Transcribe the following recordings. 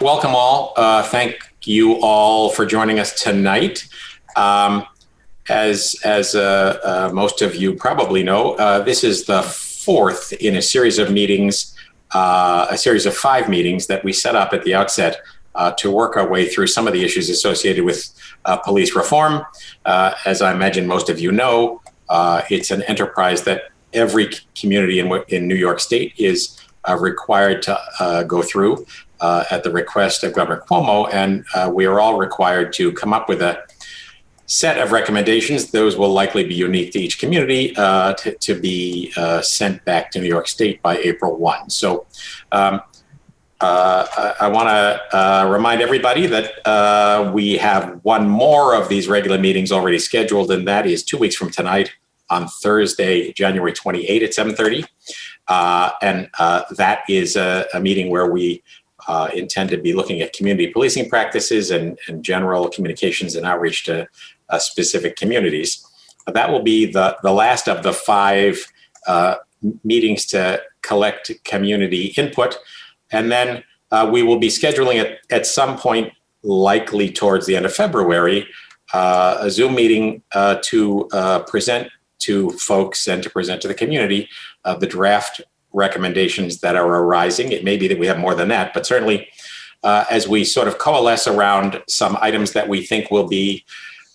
Welcome all. Thank you all for joining us tonight. As most of you probably know, this is the fourth in a series of meetings, a series of 5 meetings that we set up at the outset to work our way through some of the issues associated with police reform. As I imagine most of you know, it's an enterprise that every community in New York State is required to go through at the request of Governor Cuomo, and we are all required to come up with a set of recommendations. Those will likely be unique to each community to be sent back to New York State by April 1. So I want to remind everybody that we have one more of these regular meetings already scheduled, and that is 2 weeks from tonight on Thursday, January 28 at 7:30. And that is a meeting where we intend to be looking at community policing practices and general communications and outreach to specific communities. That will be the last of the 5 meetings to collect community input. And then we will be scheduling it at some point, likely towards the end of February, a Zoom meeting to present to folks and to present to the community the draft recommendations that are arising. It may be that we have more than that, but certainly as we sort of coalesce around some items that we think will be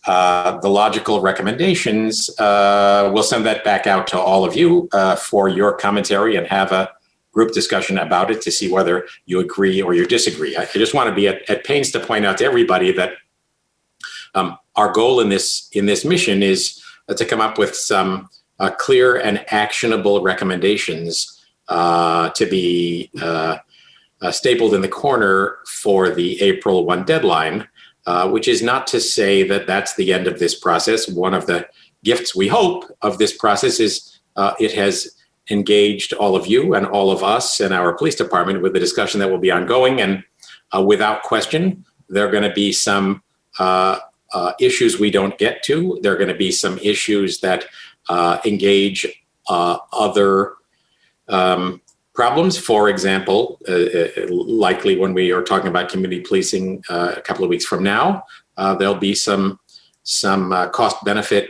the logical recommendations, we'll send that back out to all of you for your commentary and have a group discussion about it to see whether you agree or you disagree. I just want to be at pains to point out to everybody that our goal in this mission is to come up with some clear and actionable recommendations to be stapled in the corner for the April 1 deadline, which is not to say that that's the end of this process. One of the gifts we hope of this process is it has engaged all of you and all of us and our police department with the discussion that will be ongoing. And without question, there are going to be some issues we don't get to. There are going to be some issues that engage other problems. For example, likely when we are talking about community policing a couple of weeks from now, there'll be some cost benefit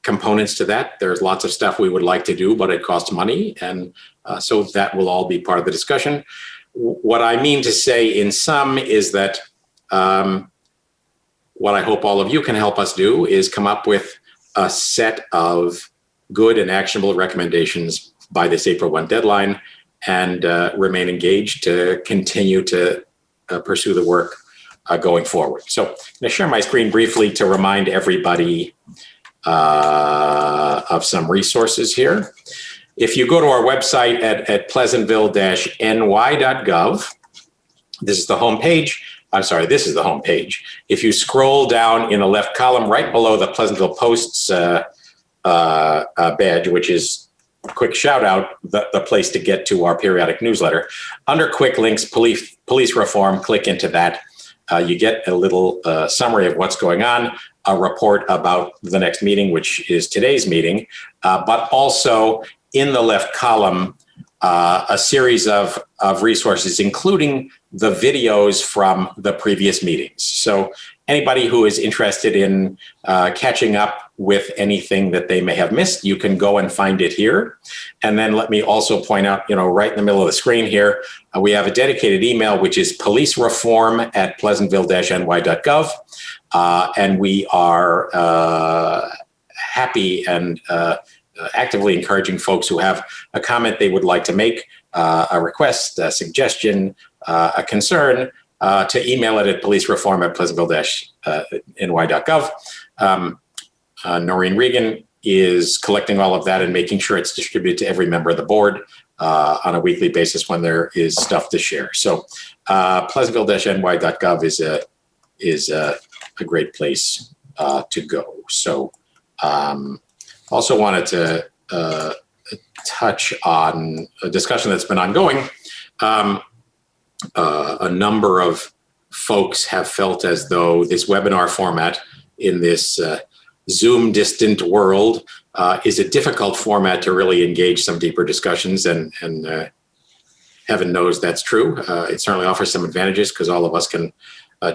components to that. There's lots of stuff we would like to do, but it costs money. And so that will all be part of the discussion. What I mean to say in sum is that what I hope all of you can help us do is come up with a set of good and actionable recommendations by this April 1 deadline and remain engaged to continue to pursue the work going forward. So I'm going to share my screen briefly to remind everybody of some resources here. If you go to our website at pleasantville-ny.gov, this is the home page. I'm sorry, this is the home page. If you scroll down in the left column, right below the Pleasantville Post's badge, which is a quick shout out, the place to get to our periodic newsletter. Under quick links, police reform, click into that. You get a little summary of what's going on, a report about the next meeting, which is today's meeting, but also in the left column, a series of resources, including the videos from the previous meetings. So anybody who is interested in catching up with anything that they may have missed, you can go and find it here. And then let me also point out, right in the middle of the screen here, we have a dedicated email, which is policereform@pleasantville-ny.gov. And we are happy and actively encouraging folks who have a comment they would like to make, a request, a suggestion, a concern, to email it at policereform@pleasantville-ny.gov. Noreen Regan is collecting all of that and making sure it's distributed to every member of the board on a weekly basis when there is stuff to share. So pleasantville-ny.gov is a great place to go. So also wanted to touch on a discussion that's been ongoing. A number of folks have felt as though this webinar format in this Zoom distant world is a difficult format to really engage some deeper discussions. And heaven knows that's true. It certainly offers some advantages because all of us can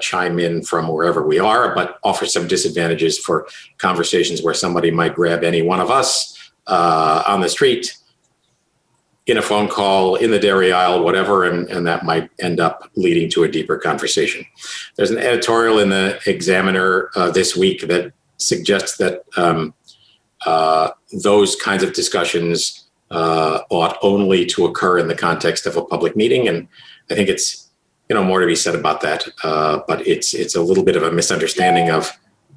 chime in from wherever we are, but offers some disadvantages for conversations where somebody might grab any one of us on the street, in a phone call, in the dairy aisle, whatever, and that might end up leading to a deeper conversation. There's an editorial in the Examiner this week that suggests that those kinds of discussions ought only to occur in the context of a public meeting, and I think it's more to be said about that. But it's a little bit of a misunderstanding of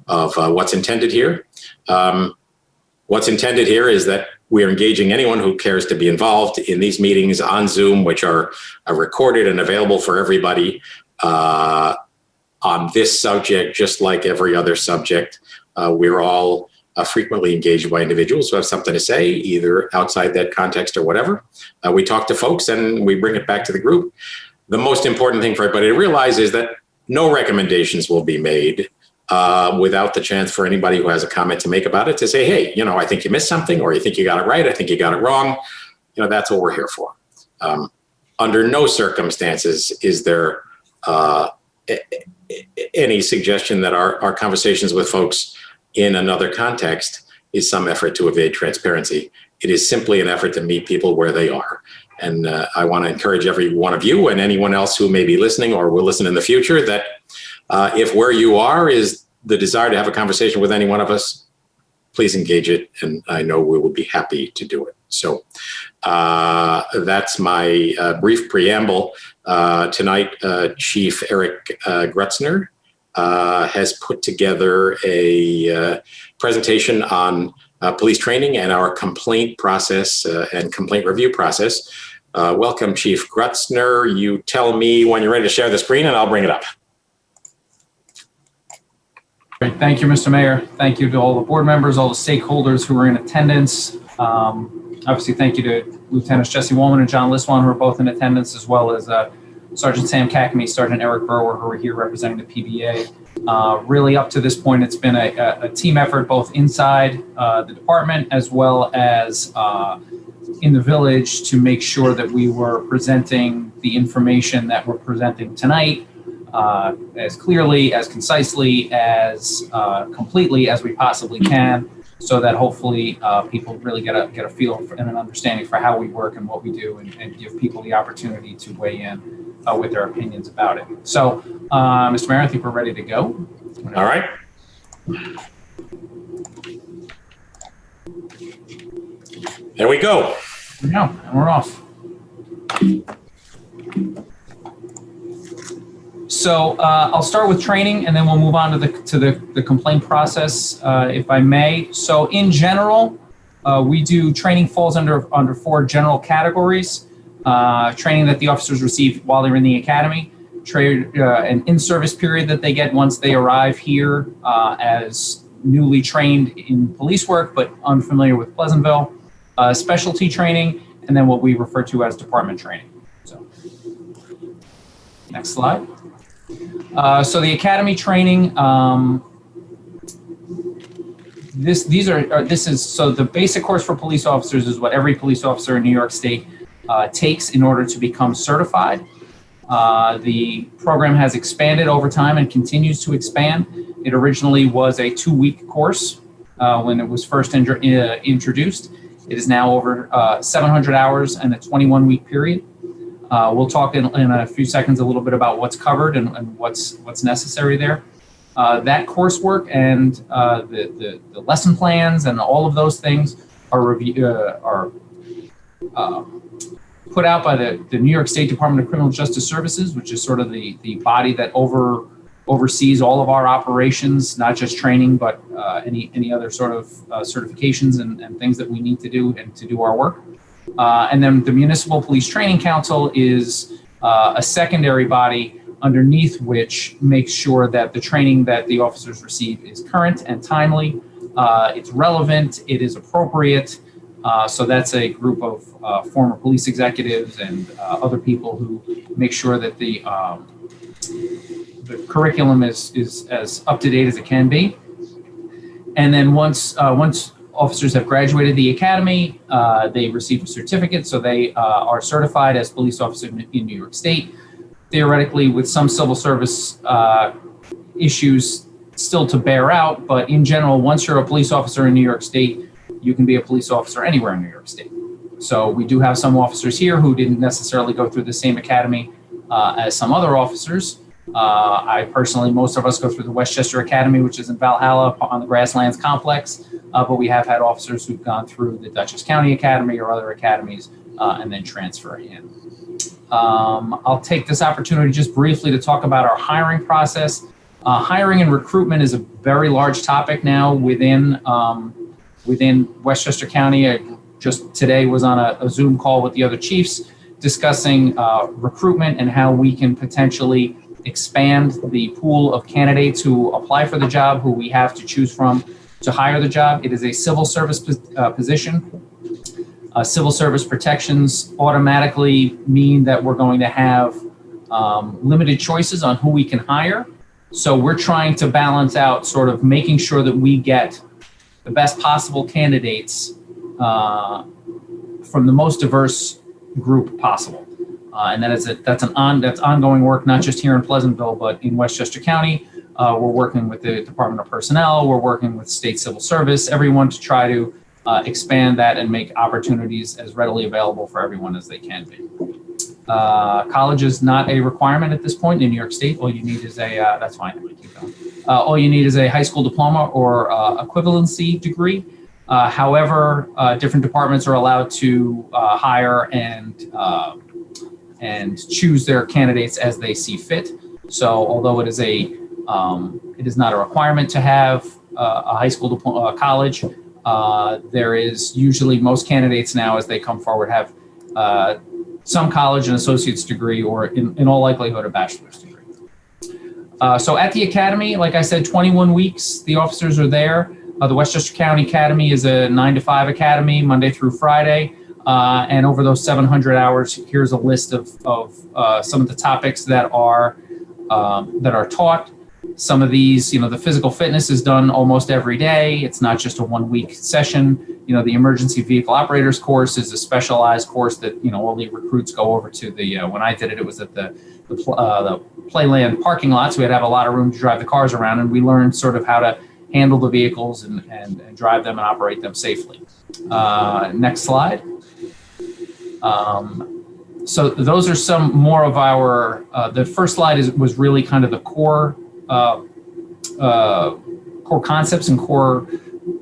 what's intended here. What's intended here is that we are engaging anyone who cares to be involved in these meetings on Zoom, which are recorded and available for everybody on this subject, just like every other subject. We're all frequently engaged by individuals who have something to say, either outside that context or whatever. We talk to folks and we bring it back to the group. The most important thing for everybody to realize is that no recommendations will be made without the chance for anybody who has a comment to make about it to say, hey, I think you missed something, or you think you got it right, I think you got it wrong. That's what we're here for. Under no circumstances is there any suggestion that our conversations with folks in another context is some effort to evade transparency. It is simply an effort to meet people where they are. And I want to encourage every one of you and anyone else who may be listening or will listen in the future that if where you are is the desire to have a conversation with any one of us, please engage it. And I know we will be happy to do it. So that's my brief preamble. Tonight, Chief Eric Grutzner has put together a presentation on police training and our complaint process and complaint review process. Welcome, Chief Grutzner. You tell me when you're ready to share the screen and I'll bring it up. Great. Thank you, Mr. Mayor. Thank you to all the board members, all the stakeholders who are in attendance. Obviously, thank you to Lieutenants Jesse Woolman and John Liswan, who are both in attendance, as well as Sergeant Sam Cackamy, Sergeant Eric Burwer, who are here representing the PBA. Really, up to this point, it's been a team effort, both inside the department as well as in the village, to make sure that we were presenting the information that we're presenting tonight as clearly, as concisely, as completely as we possibly can, so that hopefully people really get a feel and an understanding for how we work and what we do, and give people the opportunity to weigh in with their opinions about it. So, Mr. Mayor, I think we're ready to go. All right. There we go. There we go, and we're off. So I'll start with training, and then we'll move on to the complaint process, if I may. So in general, we do training falls under 4 general categories. Training that the officers receive while they're in the academy, an in-service period that they get once they arrive here as newly trained in police work but unfamiliar with Pleasantville, specialty training, and then what we refer to as department training. So, next slide. So the academy training, so the basic course for police officers is what every police officer in New York State takes in order to become certified. The program has expanded over time and continues to expand. It originally was a 2-week course when it was first introduced. It is now over 700 hours and a 21-week period. We'll talk in a few seconds a little bit about what's covered and what's necessary there. That coursework and the lesson plans and all of those things are put out by the New York State Department of Criminal Justice Services, which is sort of the body that oversees all of our operations, not just training, but any other sort of certifications and things that we need to do and to do our work. And then the Municipal Police Training Council is a secondary body underneath which makes sure that the training that the officers receive is current and timely, it's relevant, it is appropriate. So that's a group of former police executives and other people who make sure that the curriculum is as up to date as it can be. And then once officers have graduated the academy. They received a certificate, so they are certified as police officers in New York State. Theoretically, with some civil service issues still to bear out, but in general, once you're a police officer in New York State, you can be a police officer anywhere in New York State. So we do have some officers here who didn't necessarily go through the same academy as some other officers. Most of us go through the Westchester Academy, which is in Valhalla on the Grasslands complex, but we have had officers who've gone through the Dutchess County Academy or other academies and then transfer in. I'll take this opportunity just briefly to talk about our hiring process. Hiring and recruitment is a very large topic now within Westchester County. I just today was on a Zoom call with the other chiefs discussing recruitment and how we can potentially expand the pool of candidates who apply for the job, who we have to choose from to hire the job. It is a civil service position. Civil service protections automatically mean that we're going to have limited choices on who we can hire. So we're trying to balance out sort of making sure that we get the best possible candidates from the most diverse group possible. And that's ongoing work, not just here in Pleasantville, but in Westchester County. We're working with the Department of Personnel. We're working with State Civil Service, everyone to try to expand that and make opportunities as readily available for everyone as they can be. College is not a requirement at this point in New York State. All you need is that's fine. I'm gonna keep going. All you need is a high school diploma or equivalency degree. However, different departments are allowed to hire and choose their candidates as they see fit. So although it is not a requirement to have a high school diploma, college, there is usually most candidates now as they come forward have some college, an associate's degree, or in all likelihood, a bachelor's degree. So at the academy, like I said, 21 weeks, the officers are there. The Westchester County Academy is a 9-to-5 academy, Monday through Friday. And over those 700 hours, here's a list of some of the topics that are taught. Some of these, the physical fitness is done almost every day. It's not just a 1-week session. The emergency vehicle operators course is a specialized course that, all the recruits go over to when I did it, it was at the Playland parking lot. So we had to have a lot of room to drive the cars around, and we learned sort of how to handle the vehicles and drive them and operate them safely. Next slide. So those are some more of our, the first slide was really kind of the core concepts and core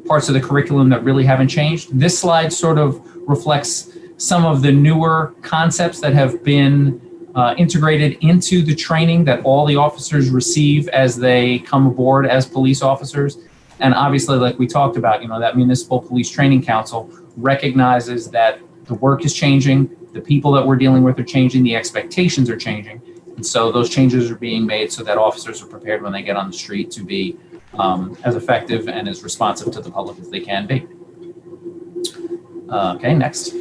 parts of the curriculum that really haven't changed. This slide sort of reflects some of the newer concepts that have been integrated into the training that all the officers receive as they come aboard as police officers. And obviously, like we talked about, that Municipal Police Training Council recognizes that the work is changing, the people that we're dealing with are changing, the expectations are changing. And so those changes are being made so that officers are prepared when they get on the street to be as effective and as responsive to the public as they can be. Okay, next.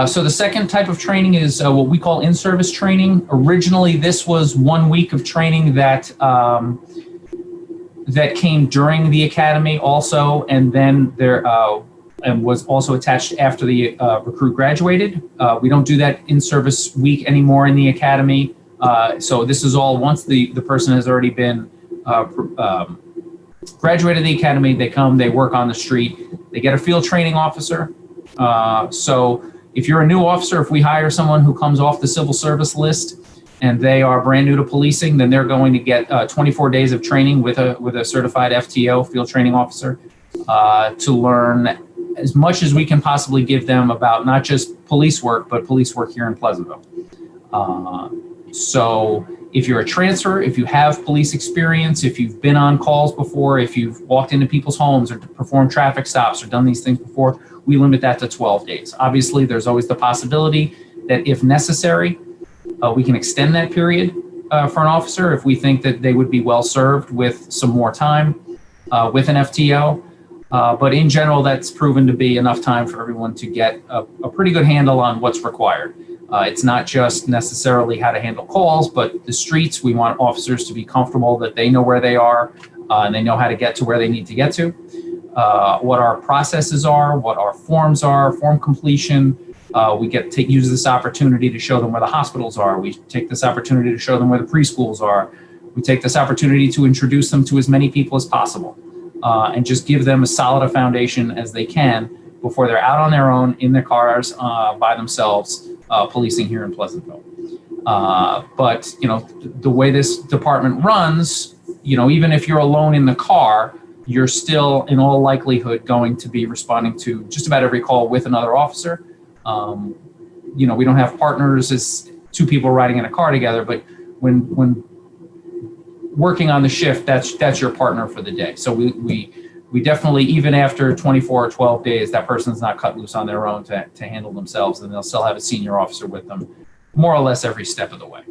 So the second type of training is what we call in-service training. Originally, this was 1 week of training that came during the academy also, and then there and was also attached after the recruit graduated. We don't do that in-service week anymore in the academy. So this is all once the person has already been graduated the academy, they come, they work on the street, they get a field training officer. So if you're a new officer, if we hire someone who comes off the civil service list and they are brand new to policing, then they're going to get 24 days of training with a certified FTO, field training officer, to learn as much as we can possibly give them about not just police work, but police work here in Pleasantville. So if you're a transfer, if you have police experience, if you've been on calls before, if you've walked into people's homes or performed traffic stops or done these things before, we limit that to 12 days. Obviously, there's always the possibility that if necessary, we can extend that period for an officer if we think that they would be well served with some more time with an FTO. But in general, that's proven to be enough time for everyone to get a pretty good handle on what's required. It's not just necessarily how to handle calls, but the streets. We want officers to be comfortable that they know where they are, and they know how to get to where they need to get to. What our processes are, what our forms are, form completion. We get to use this opportunity to show them where the hospitals are. We take this opportunity to show them where the preschools are. We take this opportunity to introduce them to as many people as possible, and just give them as solid a foundation as they can before they're out on their own in their cars by themselves, policing here in Pleasantville. But the way this department runs, even if you're alone in the car, you're still in all likelihood going to be responding to just about every call with another officer. We don't have partners as two people riding in a car together, but when working on the shift, that's your partner for the day. So we definitely, even after 24 or 12 days, that person's not cut loose on their own to handle themselves, and they'll still have a senior officer with them more or less every step of the way.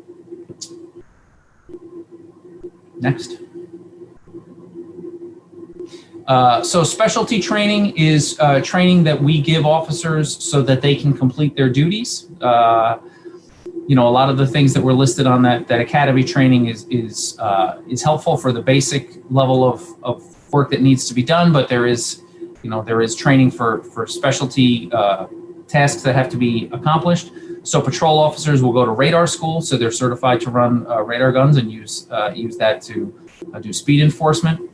Next. So specialty training is training that we give officers so that they can complete their duties. A lot of the things that were listed on that academy training is helpful for the basic level of work that needs to be done, but there is training for specialty tasks that have to be accomplished. So patrol officers will go to radar school, so they're certified to run radar guns and use that to do speed enforcement.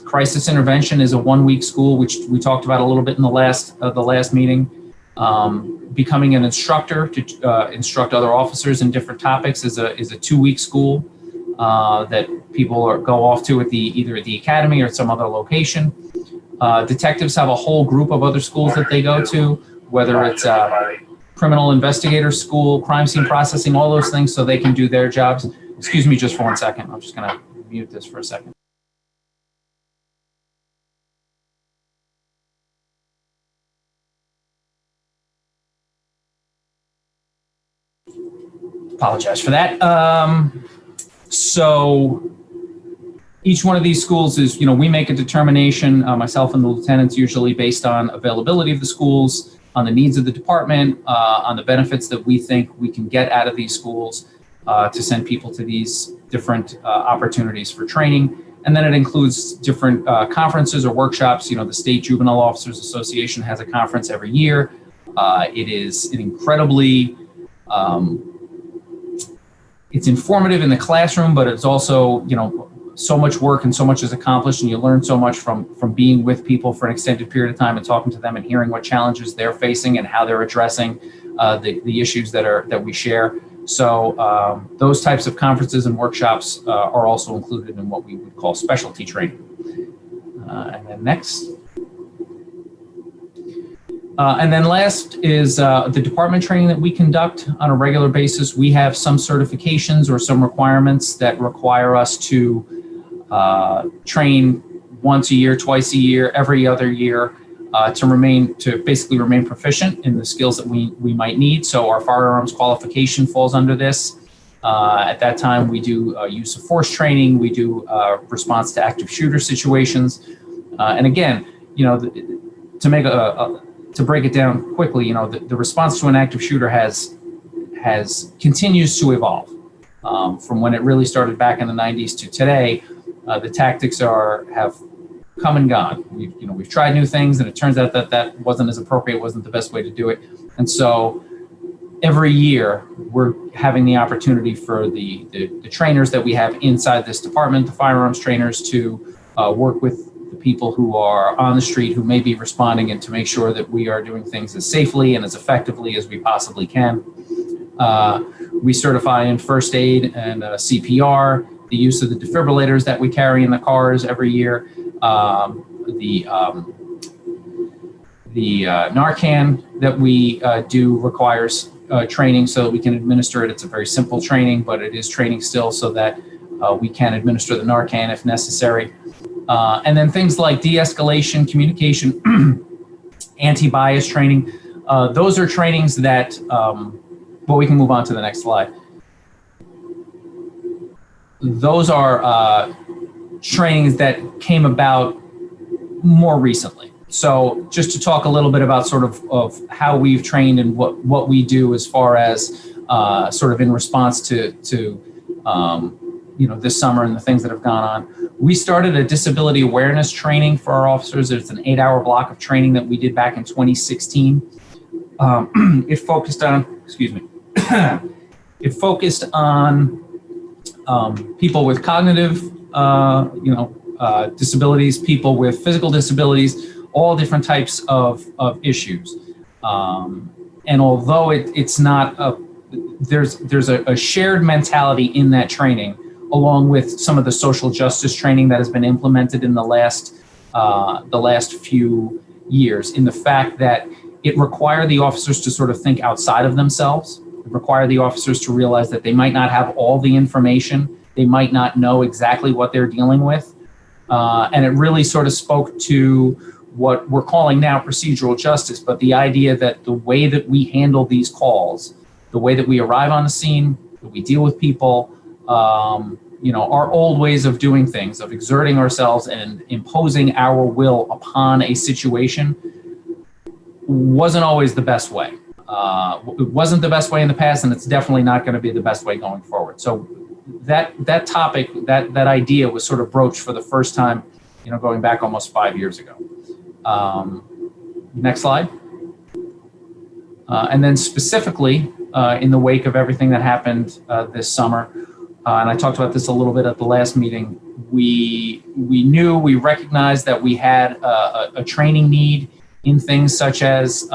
Crisis intervention is a 1-week school, which we talked about a little bit in the last meeting. Becoming an instructor to instruct other officers in different topics is a 2-week school that people go off to either at the academy or at some other location. Detectives have a whole group of other schools that they go to, whether it's criminal investigator school, crime scene processing, all those things, so they can do their jobs. Excuse me just for 1 second. I'm just going to mute this for a second. Apologize for that. So each one of these schools is, we make a determination, myself and the lieutenants, usually based on availability of the schools, on the needs of the department, on the benefits that we think we can get out of these schools to send people to these different opportunities for training. And then it includes different conferences or workshops. The State Juvenile Officers Association has a conference every year. It is an incredibly it's informative in the classroom, but it's also, so much work and so much is accomplished, and you learn so much from being with people for an extended period of time and talking to them and hearing what challenges they're facing and how they're addressing the issues that we share. So those types of conferences and workshops are also included in what we would call specialty training. And then next. And then last is the department training that we conduct on a regular basis. We have some certifications or some requirements that require us to train once a year, twice a year, every other year to basically remain proficient in the skills that we might need. So our firearms qualification falls under this. At that time, we do use of force training. We do response to active shooter situations. And again, to break it down quickly, the response to an active shooter continues to evolve from when it really started back in the 90s to today. The tactics have come and gone. We've tried new things, and it turns out that wasn't as appropriate, wasn't the best way to do it. And so every year we're having the opportunity for the trainers that we have inside this department, the firearms trainers, to work with the people who are on the street who may be responding, and to make sure that we are doing things as safely and as effectively as we possibly can. We certify in first aid and CPR, the use of the defibrillators that we carry in the cars every year, the Narcan that we do requires training so that we can administer it. It's a very simple training, but it is training still so that we can administer the Narcan if necessary. And then things like de-escalation, communication, anti-bias training. Those are trainings that, well, we can move on to the next slide. Those are trainings that came about more recently. So just to talk a little bit about sort of how we've trained and what we do as far as sort of in response to this summer and the things that have gone on. We started a disability awareness training for our officers. It's an 8-hour block of training that we did back in 2016. It focused on, it focused on people with cognitive, disabilities, people with physical disabilities, all different types of issues. And although it's not there's a shared mentality in that training, along with some of the social justice training that has been implemented in the last few years, in the fact that it required the officers to sort of think outside of themselves. It required the officers to realize that they might not have all the information. They might not know exactly what they're dealing with. And it really sort of spoke to what we're calling now procedural justice, but the idea that the way that we handle these calls, the way that we arrive on the scene, that we deal with people, our old ways of doing things, of exerting ourselves and imposing our will upon a situation, wasn't always the best way. It wasn't the best way in the past, and it's definitely not going to be the best way going forward. So that topic, that idea was sort of broached for the first time, going back almost 5 years ago. Next slide. And then specifically, in the wake of everything that happened this summer, and I talked about this a little bit at the last meeting, we recognized that we had a training need in things such as,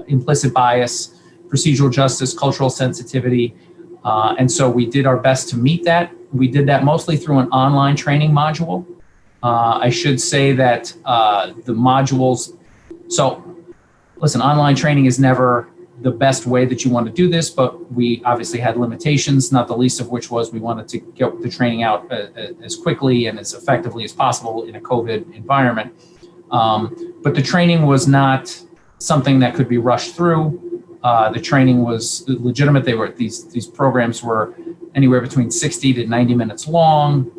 implicit bias, procedural justice, cultural sensitivity. And so we did our best to meet that. We did that mostly through an online training module. I should say that the modules, so listen, online training is never the best way that you want to do this, but we obviously had limitations, not the least of which was we wanted to get the training out as quickly and as effectively as possible in a COVID environment. But the training was not something that could be rushed through. The training was legitimate. These programs were anywhere between 60 to 90 minutes long.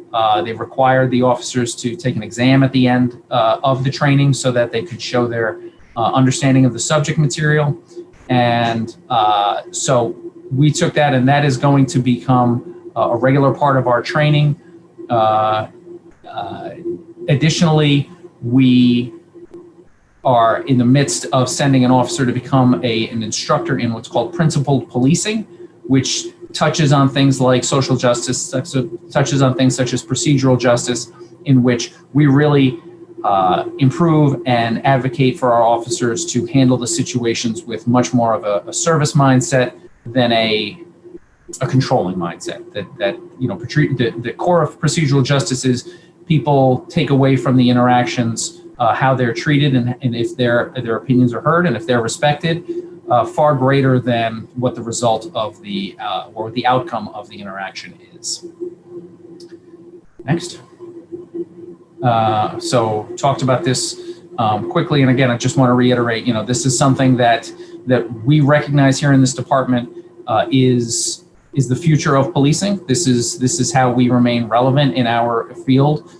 They required the officers to take an exam at the end of the training so that they could show their understanding of the subject material. And so we took that, and that is going to become a regular part of our training. Additionally, we are in the midst of sending an officer to become an instructor in what's called principled policing, which touches on things like social justice, touches on things such as procedural justice, in which we really improve and advocate for our officers to handle the situations with much more of a service mindset than a controlling mindset. The core of procedural justice is people take away from the interactions how they're treated and if their opinions are heard and if they're respected, far greater than what the result of or the outcome of the interaction is. Next. So talked about this quickly, and again, I just want to reiterate, this is something that we recognize here in this department is the future of policing. This is how we remain relevant in our field.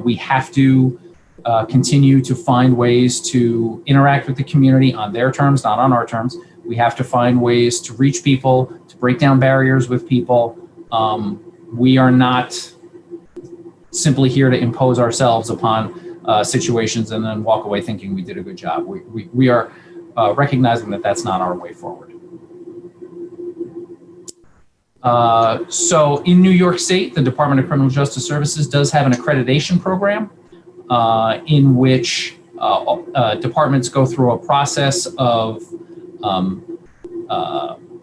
We have to continue to find ways to interact with the community on their terms, not on our terms. We have to find ways to reach people, to break down barriers with people. We are not simply here to impose ourselves upon situations and then walk away thinking we did a good job. We are recognizing that that's not our way forward. So in New York State, the Department of Criminal Justice Services does have an accreditation program in which departments go through a process of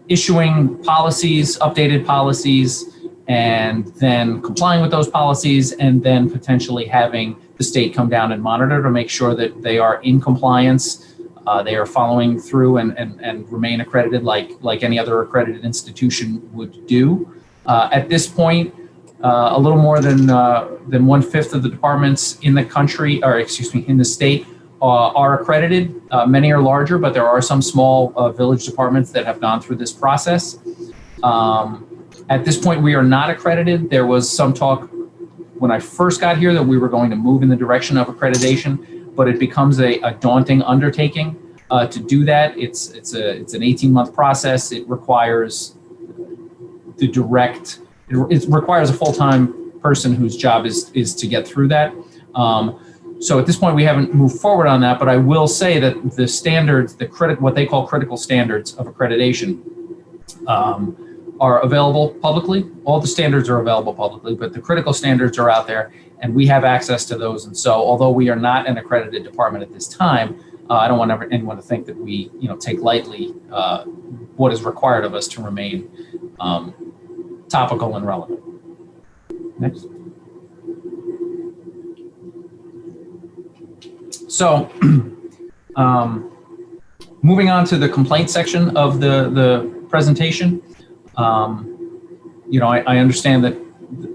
issuing policies, updated policies, and then complying with those policies, and then potentially having the state come down and monitor to make sure that they are in compliance, they are following through and remain accredited like any other accredited institution would do. At this point, a little more than 1/5 of the departments in the country, in the state, are accredited. Many are larger, but there are some small village departments that have gone through this process. At this point, we are not accredited. There was some talk when I first got here that we were going to move in the direction of accreditation, but it becomes a daunting undertaking to do that. It's an 18-month process. It requires the direct it requires a full-time person whose job is to get through that. So at this point, we haven't moved forward on that, but I will say that the standards, what they call critical standards of accreditation, are available publicly. All the standards are available publicly, but the critical standards are out there, and we have access to those. And so, although we are not an accredited department at this time, I don't want anyone to think that we, take lightly what is required of us to remain topical and relevant. Next. So, moving on to the complaint section of the presentation, I understand that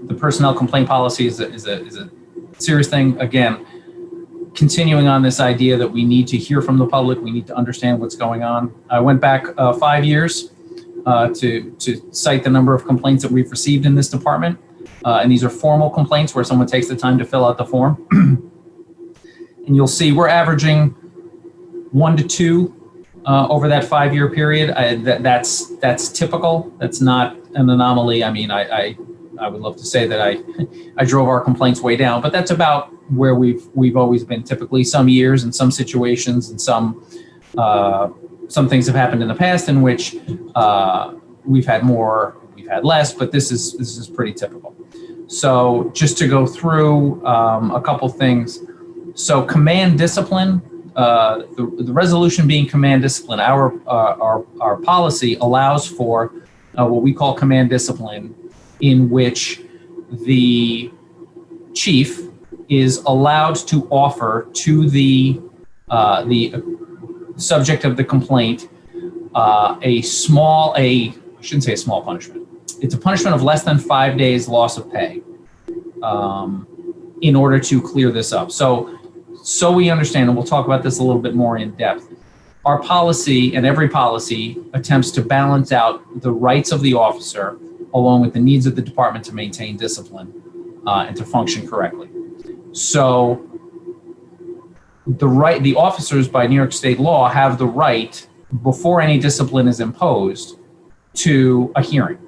the personnel complaint policy is a serious thing. Again, continuing on this idea that we need to hear from the public, we need to understand what's going on. I went back 5 years to cite the number of complaints that we've received in this department, and these are formal complaints where someone takes the time to fill out the form. And you'll see we're averaging 1 to 2 over that 5-year period. That's typical. That's not an anomaly. I mean, I would love to say that I drove our complaints way down, but that's about where we've always been. Typically, some years and some situations and some things have happened in the past in which we've had more, we've had less, but this is pretty typical. So just to go through a couple things. So command discipline, the resolution being command discipline, our policy allows for what we call command discipline, in which the chief is allowed to offer to the subject of the complaint I shouldn't say a small punishment. It's a punishment of less than 5 days loss of pay in order to clear this up. So we understand, and we'll talk about this a little bit more in depth. Our policy, and every policy, attempts to balance out the rights of the officer along with the needs of the department to maintain discipline and to function correctly. So the officers by New York State law have the right, before any discipline is imposed, to a hearing.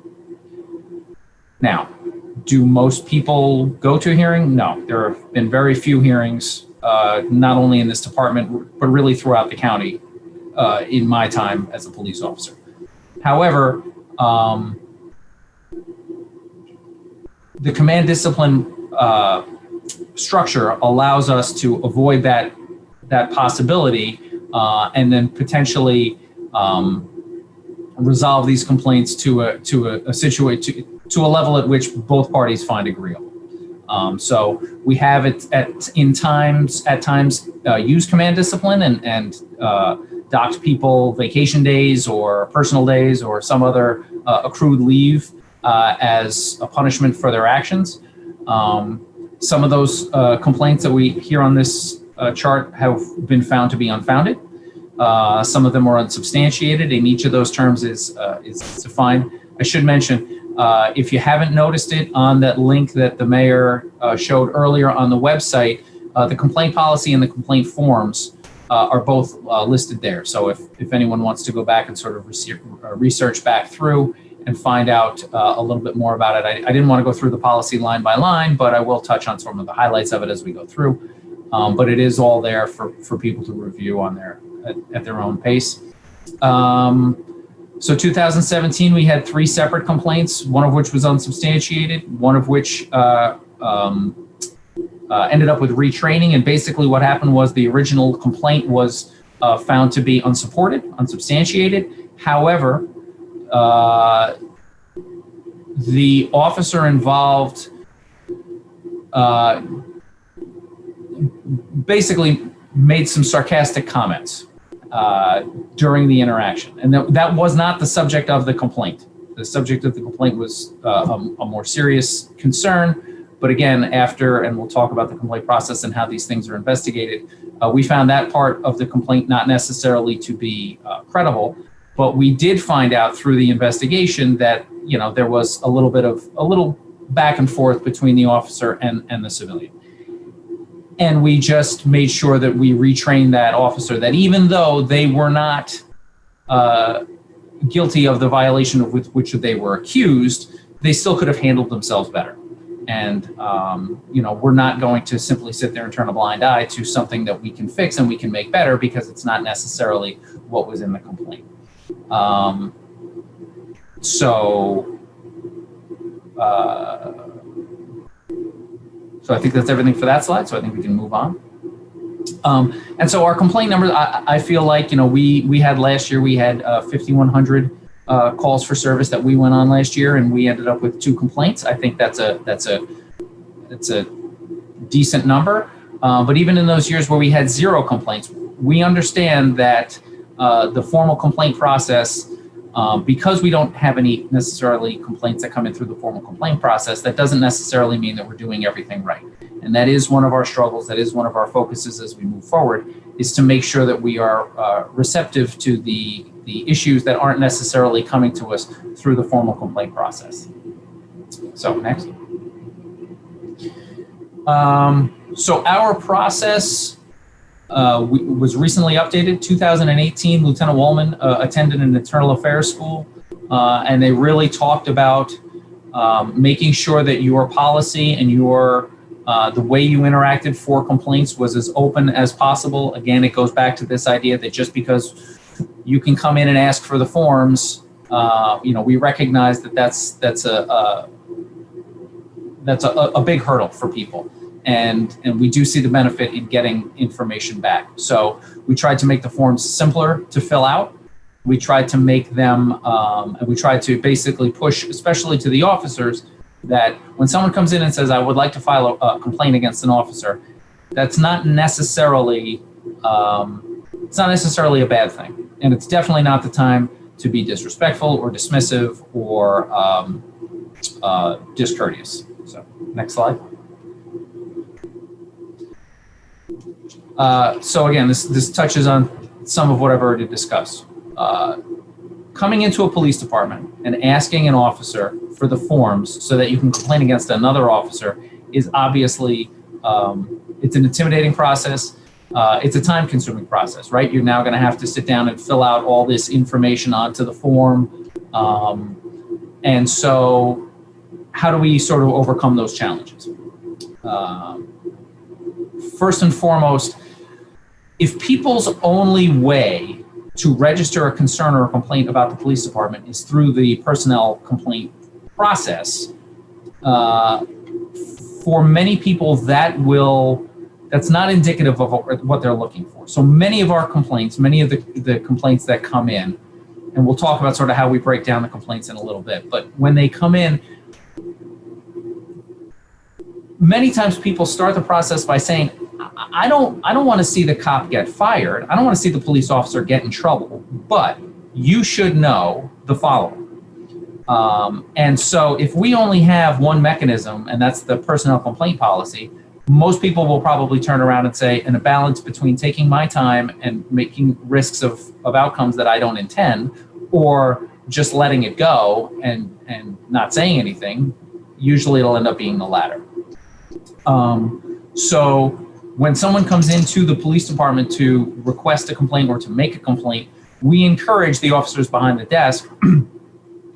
Now, do most people go to a hearing? No, there have been very few hearings, not only in this department, but really throughout the county in my time as a police officer. However, the command discipline structure allows us to avoid that possibility and then potentially resolve these complaints to a level at which both parties find agreeable. So we have it at times used command discipline and docked people vacation days or personal days or some other accrued leave as a punishment for their actions. Some of those complaints that we hear on this chart have been found to be unfounded. Some of them are unsubstantiated, and each of those terms is defined. I should mention, if you haven't noticed it, on that link that the mayor showed earlier on the website, the complaint policy and the complaint forms are both listed there. So if anyone wants to go back and sort of research back through and find out a little bit more about it, I didn't want to go through the policy line by line, but I will touch on some of the highlights of it as we go through. But it is all there for people to review on at their own pace. So 2017, we had 3 separate complaints, one of which was unsubstantiated, one of which ended up with retraining. And basically what happened was the original complaint was found to be unsubstantiated. However, the officer involved basically made some sarcastic comments during the interaction. And that was not the subject of the complaint. The subject of the complaint was a more serious concern. But again, and we'll talk about the complaint process and how these things are investigated, we found that part of the complaint not necessarily to be credible. But we did find out through the investigation that, there was a little back and forth between the officer and the civilian. And we just made sure that we retrained that officer, that even though they were not guilty of the violation of which they were accused, they still could have handled themselves better. And, we're not going to simply sit there and turn a blind eye to something that we can fix and we can make better because it's not necessarily what was in the complaint. So I think that's everything for that slide. So I think we can move on. And so our complaint numbers, I feel like, we had last year, we had 5,100 calls for service that we went on last year, and we ended up with 2 complaints. I think that's a decent number. But even in those years where we had 0 complaints, we understand that the formal complaint process, because we don't have any necessarily complaints that come in through the formal complaint process, that doesn't necessarily mean that we're doing everything right. And that is one of our struggles. That is one of our focuses as we move forward, is to make sure that we are receptive to the issues that aren't necessarily coming to us through the formal complaint process. So next. So our process was recently updated. 2018, Lieutenant Woolman attended an internal affairs school, and they really talked about making sure that your policy and your the way you interacted for complaints was as open as possible. Again, it goes back to this idea that just because you can come in and ask for the forms, we recognize that that's a big hurdle for people. And we do see the benefit in getting information back. So we tried to make the forms simpler to fill out. We tried to make them, and we tried to basically push, especially to the officers, that when someone comes in and says, I would like to file a complaint against an officer, that's not necessarily, it's not necessarily a bad thing. And it's definitely not the time to be disrespectful or dismissive or discourteous. So next slide. So again, this touches on some of what I've already discussed. Coming into a police department and asking an officer for the forms so that you can complain against another officer is obviously, it's an intimidating process. It's a time-consuming process, right? You're now going to have to sit down and fill out all this information onto the form. And so how do we sort of overcome those challenges? First and foremost, if people's only way to register a concern or a complaint about the police department is through the personnel complaint process, for many people that's not indicative of what they're looking for. So many of our complaints, many of the complaints that come in, and we'll talk about sort of how we break down the complaints in a little bit, but when they come in, many times people start the process by saying, I don't want to see the cop get fired. I don't want to see the police officer get in trouble, but you should know the following. And so if we only have one mechanism, and that's the personnel complaint policy, most people will probably turn around and say, in a balance between taking my time and making risks of outcomes that I don't intend, or just letting it go and not saying anything, usually it'll end up being the latter. So when someone comes into the police department to request a complaint or to make a complaint, we encourage the officers behind the desk,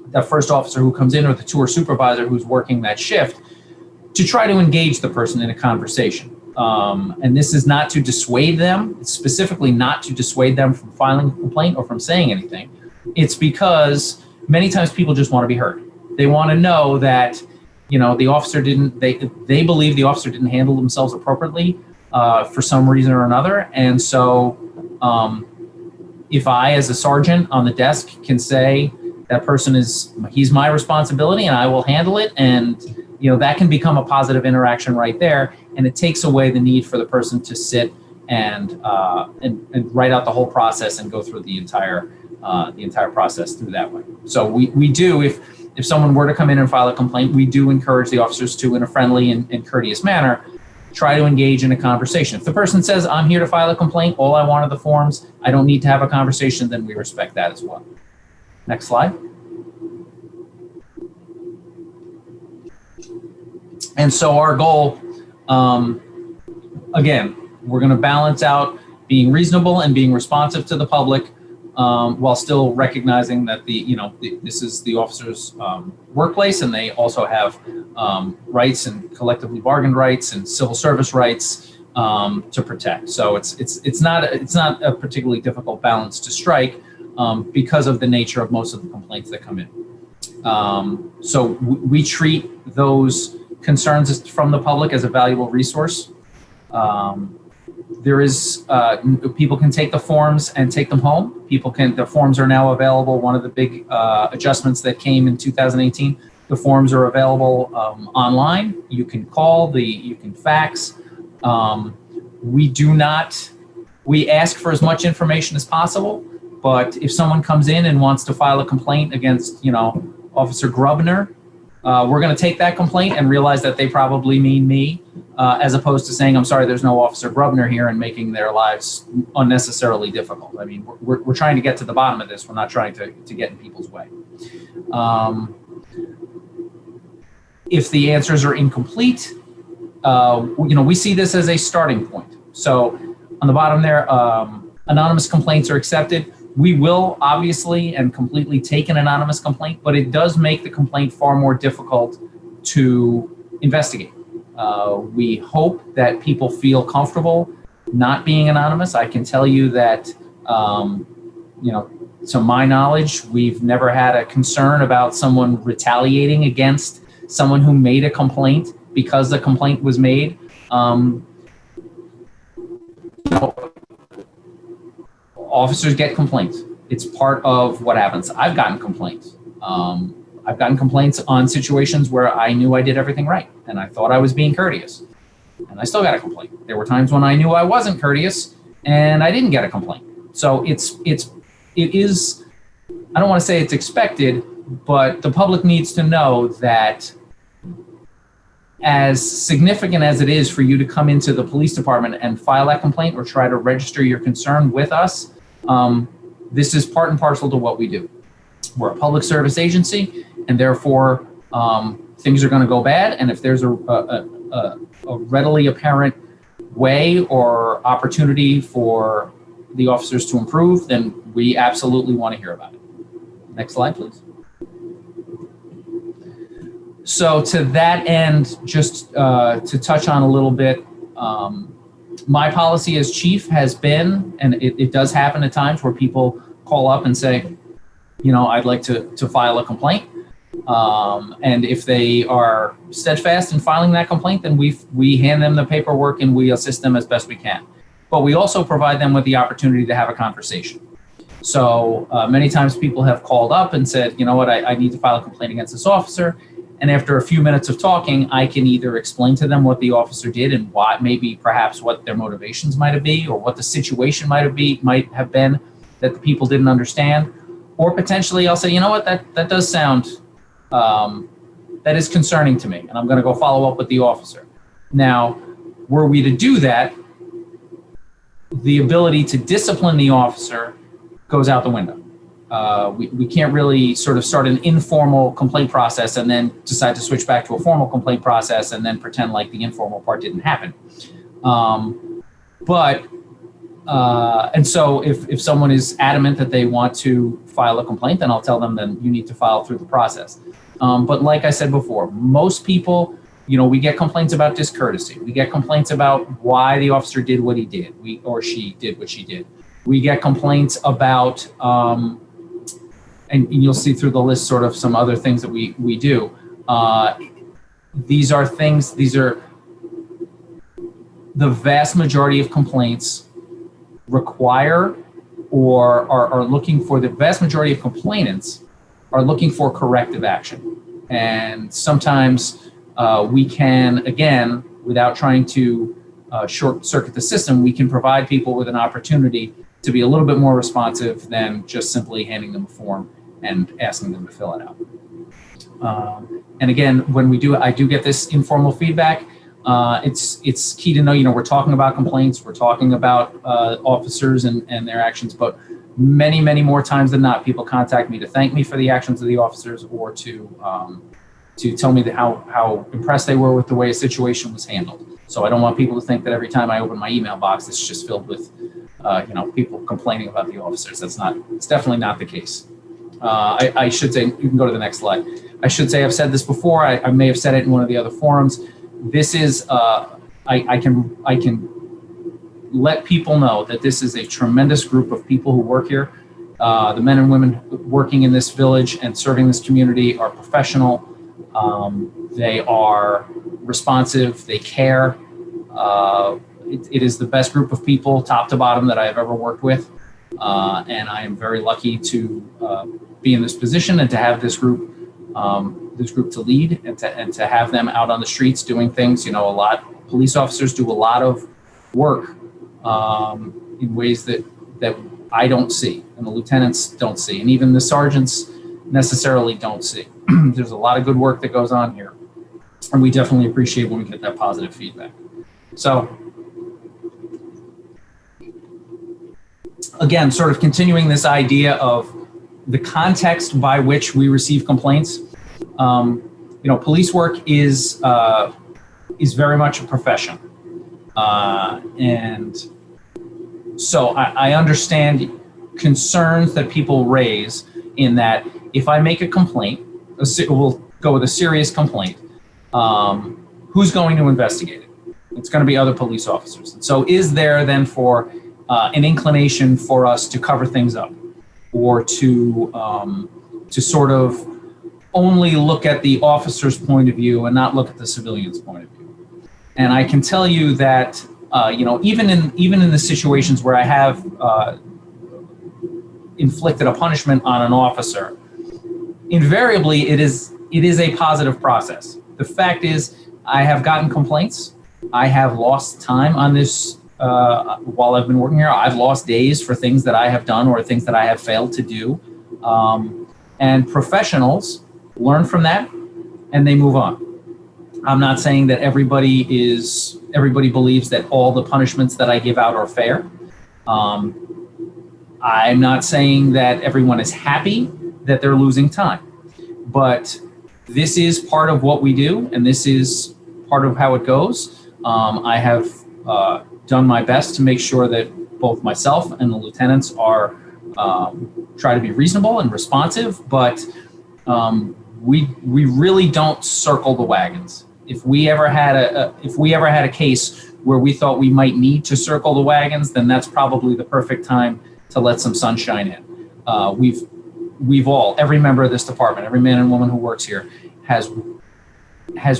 that first officer who comes in or the tour supervisor who's working that shift, to try to engage the person in a conversation. And this is not to dissuade them. It's specifically not to dissuade them from filing a complaint or from saying anything. It's because many times people just want to be heard. They want to know that, the officer they believe the officer didn't handle themselves appropriately for some reason or another. And so if I, as a sergeant on the desk, can say that person he's my responsibility and I will handle it, and that can become a positive interaction right there, and it takes away the need for the person to sit and write out the whole process and go through the entire process through that way. So we do, if someone were to come in and file a complaint, we do encourage the officers to, in a friendly and courteous manner, try to engage in a conversation. If the person says, I'm here to file a complaint, all I want are the forms, I don't need to have a conversation, then we respect that as well. Next slide. And so our goal, again, we're going to balance out being reasonable and being responsive to the public, while still recognizing that this is the officer's workplace, and they also have rights and collectively bargained rights and civil service rights to protect. So it's not a particularly difficult balance to strike because of the nature of most of the complaints that come in. So we treat those concerns from the public as a valuable resource. There is people can take the forms and take them home. The forms are now available. One of the big adjustments that came in 2018, the forms are available online. You can call, you can fax. We ask for as much information as possible, but if someone comes in and wants to file a complaint against, Officer Grubner, we're going to take that complaint and realize that they probably mean me, as opposed to saying, I'm sorry, there's no Officer Grubner here, and making their lives unnecessarily difficult. I mean, we're trying to get to the bottom of this. We're not trying to get in people's way. If the answers are incomplete, we see this as a starting point. So on the bottom there, anonymous complaints are accepted. We will obviously and completely take an anonymous complaint, but it does make the complaint far more difficult to investigate. We hope that people feel comfortable not being anonymous. I can tell you that, to my knowledge, we've never had a concern about someone retaliating against someone who made a complaint because the complaint was made. Officers get complaints. It's part of what happens. I've gotten complaints. I've gotten complaints on situations where I knew I did everything right and I thought I was being courteous, and I still got a complaint. There were times when I knew I wasn't courteous and I didn't get a complaint. So it is, I don't want to say it's expected, but the public needs to know that as significant as it is for you to come into the police department and file that complaint or try to register your concern with us, this is part and parcel to what we do. We're a public service agency, and therefore things are going to go bad. And if there's a readily apparent way or opportunity for the officers to improve, then we absolutely want to hear about it. Next slide, please. So to that end, just to touch on a little bit, my policy as chief has been, and it does happen at times where people call up and say, I'd like to file a complaint. And if they are steadfast in filing that complaint, then we hand them the paperwork and we assist them as best we can. But we also provide them with the opportunity to have a conversation. So many times people have called up and said, I need to file a complaint against this officer. And after a few minutes of talking, I can either explain to them what the officer did and why, maybe perhaps what their motivations might have been, or what the situation might have been that the people didn't understand. Or potentially I'll say, that does sound, that is concerning to me, and I'm going to go follow up with the officer. Now, were we to do that, the ability to discipline the officer goes out the window. We can't really sort of start an informal complaint process and then decide to switch back to a formal complaint process and then pretend like the informal part didn't happen. And so if someone is adamant that they want to file a complaint, then I'll tell them then you need to file through the process. But like I said before, most people, we get complaints about discourtesy. We get complaints about why the officer did what he did, or she did what she did. We get complaints about, and you'll see through the list sort of some other things that we do. These are the vast majority of complaints require or are looking for, the vast majority of complainants are looking for corrective action. And sometimes we can, again, without trying to short circuit the system, we can provide people with an opportunity to be a little bit more responsive than just simply handing them a form and asking them to fill it out. And again, when I do get this informal feedback, it's key to know, we're talking about complaints, we're talking about officers and their actions, but many, many more times than not, people contact me to thank me for the actions of the officers or to tell me how impressed they were with the way a situation was handled. So I don't want people to think that every time I open my email box, it's just filled with people complaining about the officers. It's definitely not the case. I should say, you can go to the next slide. I should say, I've said this before, I may have said it in one of the other forums. This is, I can let people know that this is a tremendous group of people who work here. The men and women working in this village and serving this community are professional. They are responsive, they care. It is the best group of people, top to bottom, that I have ever worked with. And I am very lucky to be in this position and to have this group to lead and to have them out on the streets doing things. Police officers do a lot of work in ways that I don't see, and the lieutenants don't see, and even the sergeants necessarily don't see. There's a lot of good work that goes on here, and we definitely appreciate when we get that positive feedback. So, again, sort of continuing this idea of the context by which we receive complaints. Police work is very much a profession, and so I understand concerns that people raise in that if I make a complaint, we'll go with a serious complaint, who's going to investigate it? It's going to be other police officers. And so is there then for an inclination for us to cover things up, or to sort of only look at the officer's point of view and not look at the civilian's point of view? And I can tell you that even in the situations where I have inflicted a punishment on an officer, invariably it is a positive process. The fact is, I have gotten complaints. I have lost time on this while I've been working here. I've lost days for things that I have done or things that I have failed to do. And professionals learn from that and they move on. I'm not saying that everybody believes that all the punishments that I give out are fair. I'm not saying that everyone is happy that they're losing time, but this is part of what we do, and this is part of how it goes. I have done my best to make sure that both myself and the lieutenants are try to be reasonable and responsive, but we really don't circle the wagons. If we ever had a case where we thought we might need to circle the wagons, then that's probably the perfect time to let some sunshine in. Every member of this department, every man and woman who works here has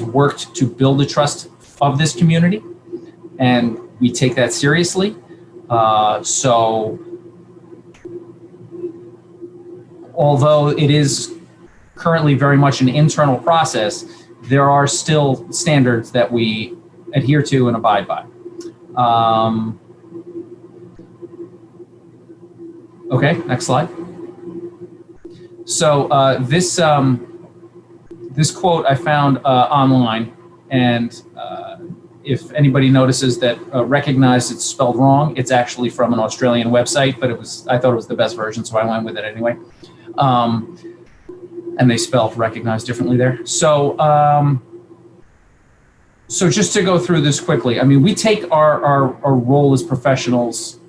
worked to build the trust of this community, and we take that seriously. So although it is currently very much an internal process, there are still standards that we adhere to and abide by. Okay, next slide. So this quote I found online, and if anybody notices that recognized it's spelled wrong, it's actually from an Australian website, but I thought it was the best version, so I went with it anyway. And they spell recognize differently there. So just to go through this quickly, I mean, we take our role as professionals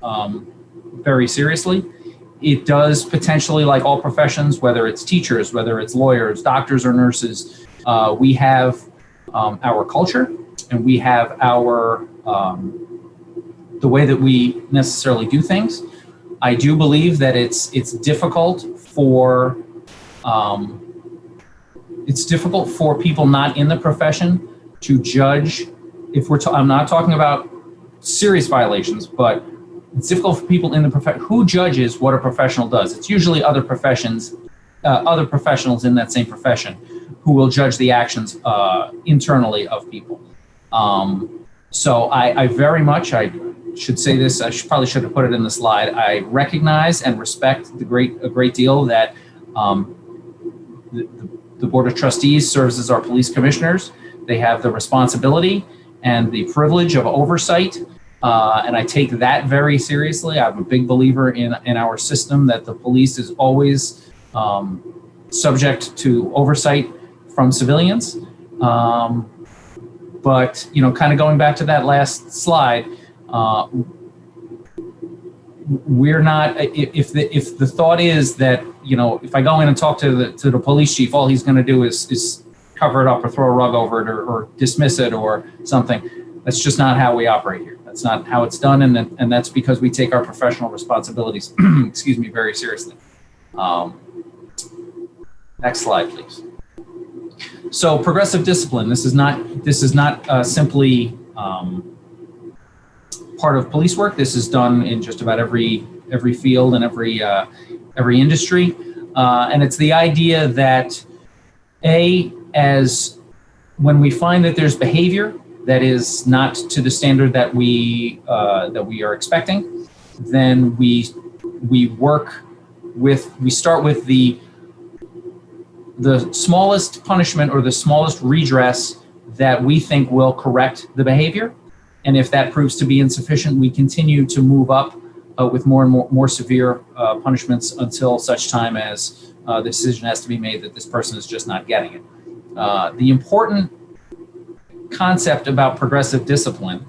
very seriously. It does potentially, like all professions, whether it's teachers, whether it's lawyers, doctors, or nurses, we have our culture, and we have our the way that we necessarily do things. I do believe that it's difficult for people not in the profession to judge. I'm not talking about serious violations, but it's difficult for people in the profession. Who judges what a professional does? It's usually other professionals in that same profession who will judge the actions internally of people. So I very much, I should say this, probably should have put it in the slide. I recognize and respect a great deal that the Board of Trustees serves as our police commissioners. They have the responsibility and the privilege of oversight, and I take that very seriously. I'm a big believer in our system that the police is always subject to oversight from civilians. But, kind of going back to that last slide, we're not, if the thought is that, you know, if I go in and talk to the police chief, all he's going to do is cover it up or throw a rug over it or dismiss it or something. That's just not how we operate here. That's not how it's done, and that's because we take our professional responsibilities, excuse me, very seriously. Next slide, please. So progressive discipline. This is not simply part of police work. This is done in just about every field and every industry, and it's the idea that as when we find that there's behavior that is not to the standard that we are expecting, then we start with the smallest punishment or the smallest redress that we think will correct the behavior. And if that proves to be insufficient, we continue to move up with more and more severe punishments until such time as the decision has to be made that this person is just not getting it. The important concept about progressive discipline,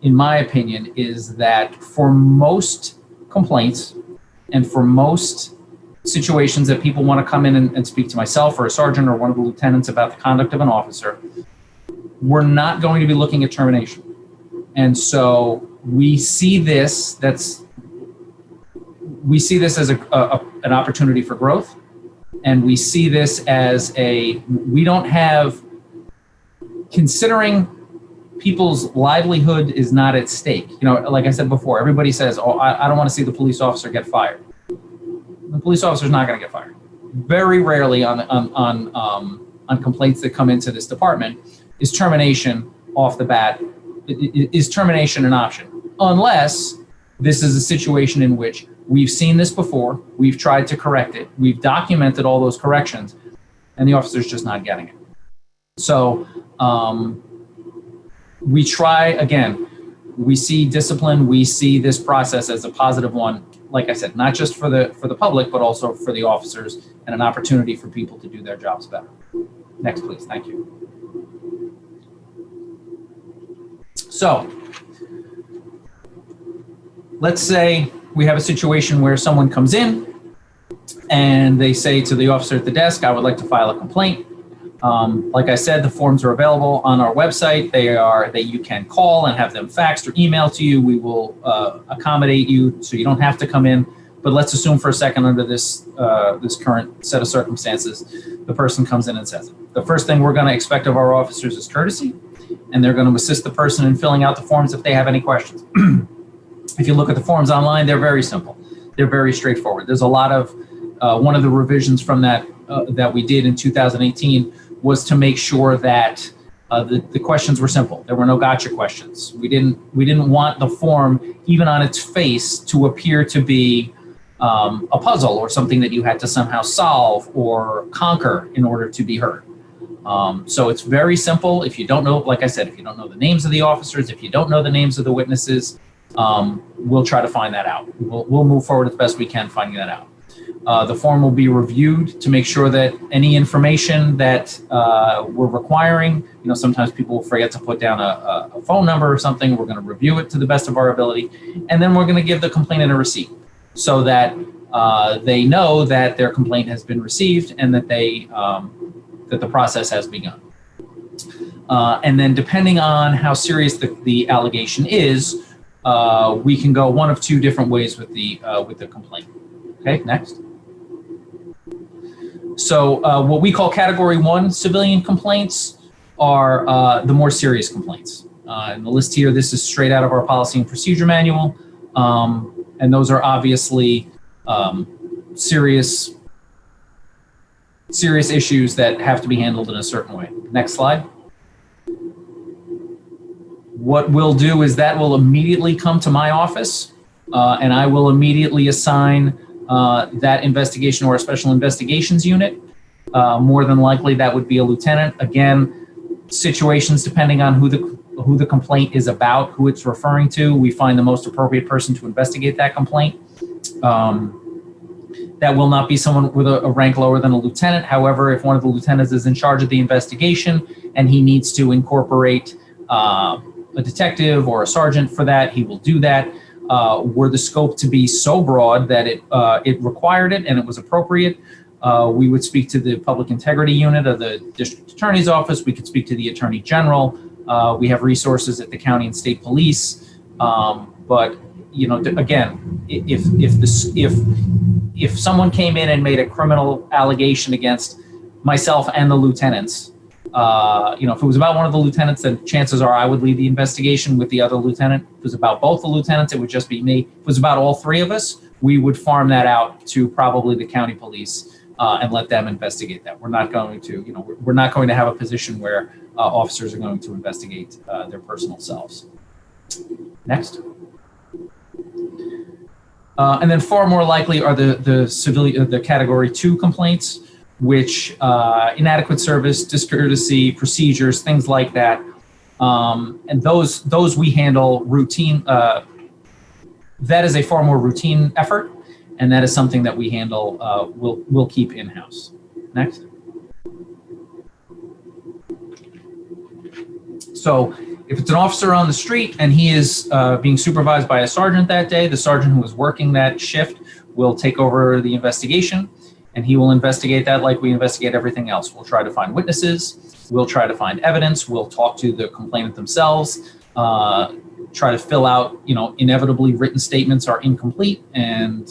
in my opinion, is that for most complaints and for most situations that people want to come in and speak to myself or a sergeant or one of the lieutenants about the conduct of an officer, we're not going to be looking at termination. And so we see this as an opportunity for growth, and we see this as we don't have, considering people's livelihood is not at stake. You know, like I said before, everybody says, "Oh, I don't want to see the police officer get fired." The police officer is not going to get fired. Very rarely on complaints that come into this department is termination off the bat. Is termination an option? Unless this is a situation in which we've seen this before, we've tried to correct it, we've documented all those corrections, and the officer's just not getting it. So we try, again, we see discipline, we see this process as a positive one, like I said, not just for the public, but also for the officers, and an opportunity for people to do their jobs better. Next, please. Thank you. So let's say we have a situation where someone comes in and they say to the officer at the desk, "I would like to file a complaint." Like I said, the forms are available on our website. That you can call and have them faxed or emailed to you. We will accommodate you so you don't have to come in. But let's assume for a second, under this current set of circumstances, the person comes in and says it. The first thing we're going to expect of our officers is courtesy, and they're going to assist the person in filling out the forms if they have any questions. If you look at the forms online, they're very simple. They're very straightforward. There's a lot of one of the revisions from that we did in 2018 was to make sure that the questions were simple. There were no gotcha questions. We didn't want the form, even on its face, to appear to be a puzzle or something that you had to somehow solve or conquer in order to be heard. So it's very simple. If you don't know, like I said, if you don't know the names of the officers, if you don't know the names of the witnesses, we'll try to find that out. We'll move forward as best we can finding that out. The form will be reviewed to make sure that any information that we're requiring, sometimes people will forget to put down a phone number or something. We're going to review it to the best of our ability, and then we're going to give the complainant a receipt so that they know that their complaint has been received and that that the process has begun. And then depending on how serious the allegation is, we can go one of two different ways with the complaint. Okay, next. So what we call Category 1 civilian complaints are the more serious complaints. And the list here, this is straight out of our policy and procedure manual. And those are obviously serious issues that have to be handled in a certain way. Next slide. What we'll do is that will immediately come to my office, and I will immediately assign that investigation or a special investigations unit. More than likely, that would be a lieutenant. Again, situations depending on who the complaint is about, who it's referring to, we find the most appropriate person to investigate that complaint. That will not be someone with a rank lower than a lieutenant. However, if one of the lieutenants is in charge of the investigation and he needs to incorporate a detective or a sergeant for that, he will do that. were the scope to be so broad that it required it and it was appropriate, we would speak to the Public Integrity Unit of the District Attorney's Office. We could speak to the Attorney General. We have resources at the county and state police. But again, if someone came in and made a criminal allegation against myself and the lieutenants, if it was about one of the lieutenants, then chances are I would lead the investigation with the other lieutenant. If it was about both the lieutenants, it would just be me. If it was about all three of us, we would farm that out to probably the county police and let them investigate that. We're not going to, we're not going to have a position where officers are going to investigate their personal selves. Next. And then far more likely are the category 2 complaints, which inadequate service, discourtesy, procedures, things like that. And those we handle routine. That is a far more routine effort, and that is something that we handle. We'll keep in-house. Next. So if it's an officer on the street and he is being supervised by a sergeant that day, the sergeant who was working that shift will take over the investigation, and he will investigate that like we investigate everything else. We'll try to find witnesses. We'll try to find evidence. We'll talk to the complainant themselves, try to fill out, inevitably written statements are incomplete, and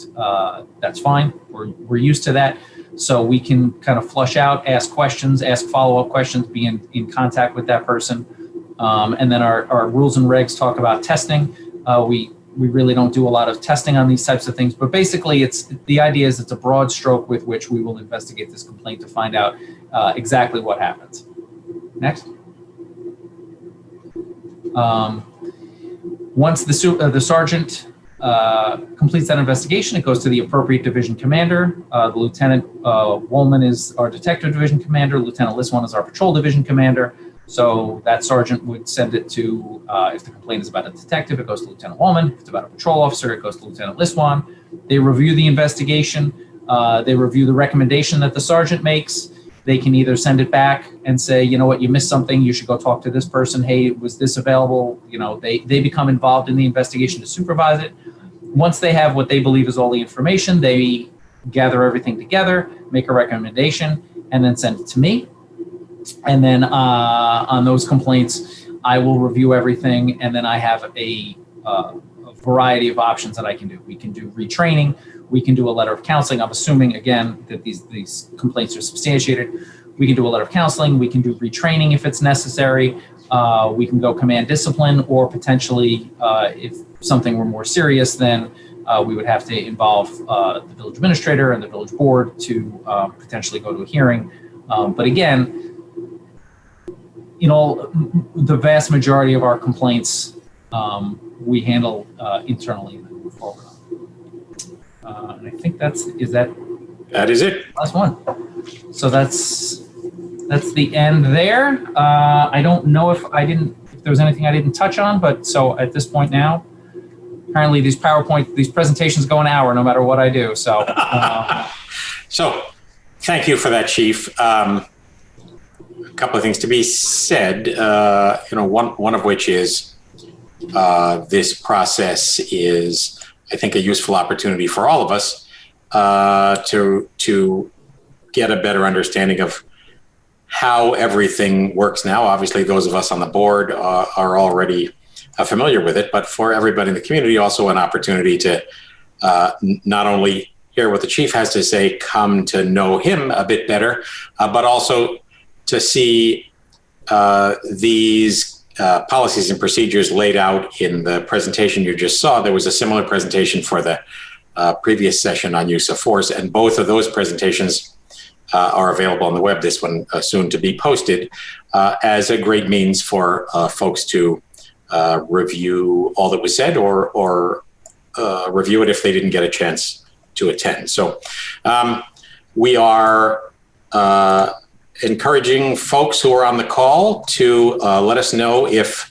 that's fine. We're used to that. So we can kind of flush out, ask questions, ask follow-up questions, be in contact with that person. And then our rules and regs talk about testing. We really don't do a lot of testing on these types of things, but basically the idea is it's a broad stroke with which we will investigate this complaint to find out exactly what happens. Next. Once the sergeant completes that investigation, it goes to the appropriate division commander. The Lieutenant Woolman is our detective division commander. Lieutenant Liswan is our patrol division commander. So that sergeant would send it to, if the complaint is about a detective, it goes to Lieutenant Woolman. If it's about a patrol officer, it goes to Lieutenant Liswan. They review the investigation. They review the recommendation that the sergeant makes. They can either send it back and say, you know what, you missed something. You should go talk to this person. Hey, was this available? They become involved in the investigation to supervise it. Once they have what they believe is all the information, they gather everything together, make a recommendation, and then send it to me. And then on those complaints, I will review everything, and then I have a variety of options that I can do. We can do retraining. We can do a letter of counseling. I'm assuming, again, that these complaints are substantiated. We can do a letter of counseling. We can do retraining if it's necessary. We can go command discipline, or potentially, if something were more serious, then we would have to involve the village administrator and the village board to potentially go to a hearing. But again, the vast majority of our complaints we handle internally and then move forward. And I think that is it. Last one. So that's the end there. I don't know if there was anything I didn't touch on, but so at this point now, apparently these presentations go an hour no matter what I do. So, so thank you for that, Chief. A couple of things to be said. One of which is this process is, I think, a useful opportunity for all of us to get a better understanding of how everything works now. Obviously, those of us on the board are already familiar with it, but for everybody in the community, also an opportunity to not only hear what the chief has to say, come to know him a bit better, but also to see these policies and procedures laid out in the presentation you just saw. There was a similar presentation for the previous session on use of force, and both of those presentations are available on the web, this one soon to be posted, as a great means for folks to review all that was said, or review it if they didn't get a chance to attend. So we are encouraging folks who are on the call to let us know if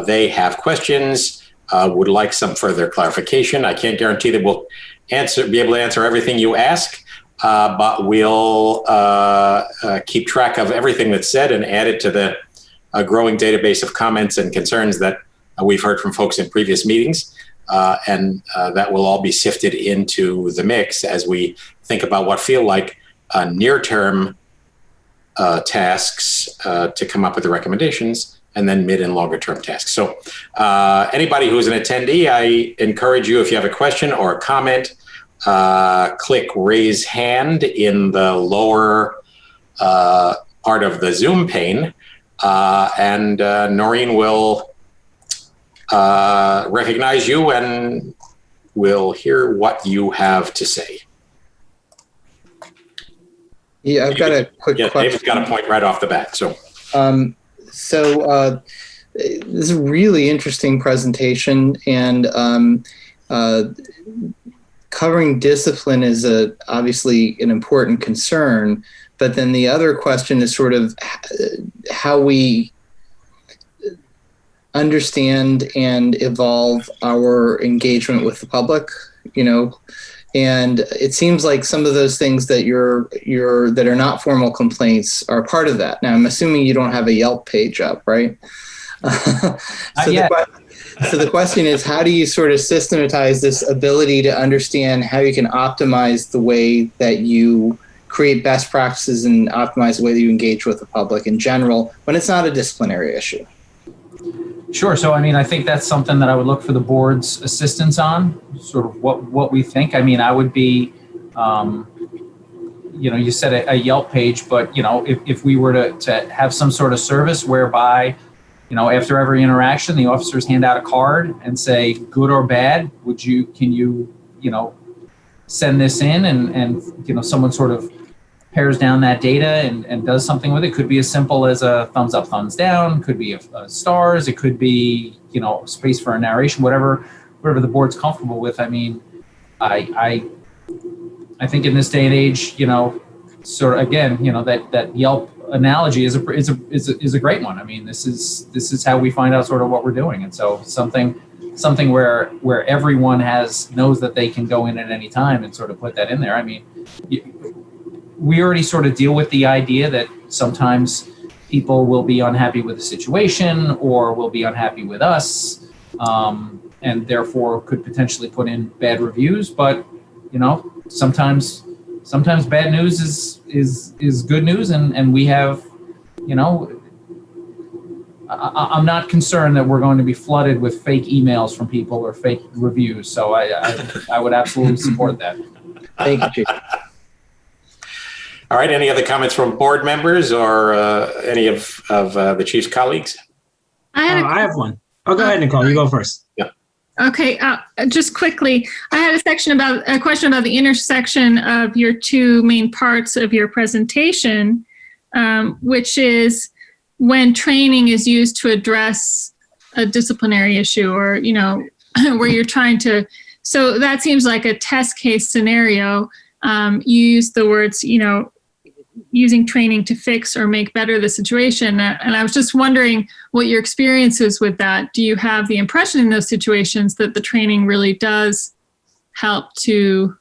they have questions, would like some further clarification. I can't guarantee that we'll be able to answer everything you ask, but we'll keep track of everything that's said and add it to the growing database of comments and concerns that we've heard from folks in previous meetings. and that will all be sifted into the mix as we think about what feel like near-term tasks to come up with the recommendations, and then mid and longer term tasks. So anybody who's an attendee, I encourage you, if you have a question or a comment, click raise hand in the lower part of the Zoom pane, and Noreen will recognize you and we'll hear what you have to say. Yeah, I've got a quick question. David's got a point right off the bat. So, this is a really interesting presentation, and covering discipline is obviously an important concern. But then the other question is sort of how we understand and evolve our engagement with the public, and it seems like some of those things that that are not formal complaints are part of that. Now, I'm assuming you don't have a Yelp page up, right? So the question is, how do you sort of systematize this ability to understand how you can optimize the way that you create best practices and optimize the way that you engage with the public in general when it's not a disciplinary issue? Sure. So, I think that's something that I would look for the board's assistance on, sort of what we think. I would be, you said a Yelp page, but, if we were to have some sort of service whereby, after every interaction, the officers hand out a card and say, good or bad, can you send this in, and someone sort of pares down that data and does something with it. Could be as simple as a thumbs up, thumbs down, could be a stars, it could be, space for a narration, whatever the board's comfortable with. I think in this day and age, sort of, again, that Yelp analogy is a great one. This is how we find out sort of what we're doing. And so something where everyone knows that they can go in at any time and sort of put that in there. We already sort of deal with the idea that sometimes people will be unhappy with the situation or will be unhappy with us, and therefore could potentially put in bad reviews. But, sometimes bad news is good news, and we have, I'm not concerned that we're going to be flooded with fake emails from people or fake reviews. So I would absolutely support that. Thank you, Chief. All right. Any other comments from board members or any of the chief's colleagues? I have one. Oh, go ahead, Nicole. You go first. Yeah. Okay. Just quickly, I had a question about the intersection of your two main parts of your presentation, which is when training is used to address a disciplinary issue, or where you're trying to. So that seems like a test case scenario. You use the words, using training to fix or make better the situation. And I was just wondering what your experience is with that. Do you have the impression in those situations that the training really does help the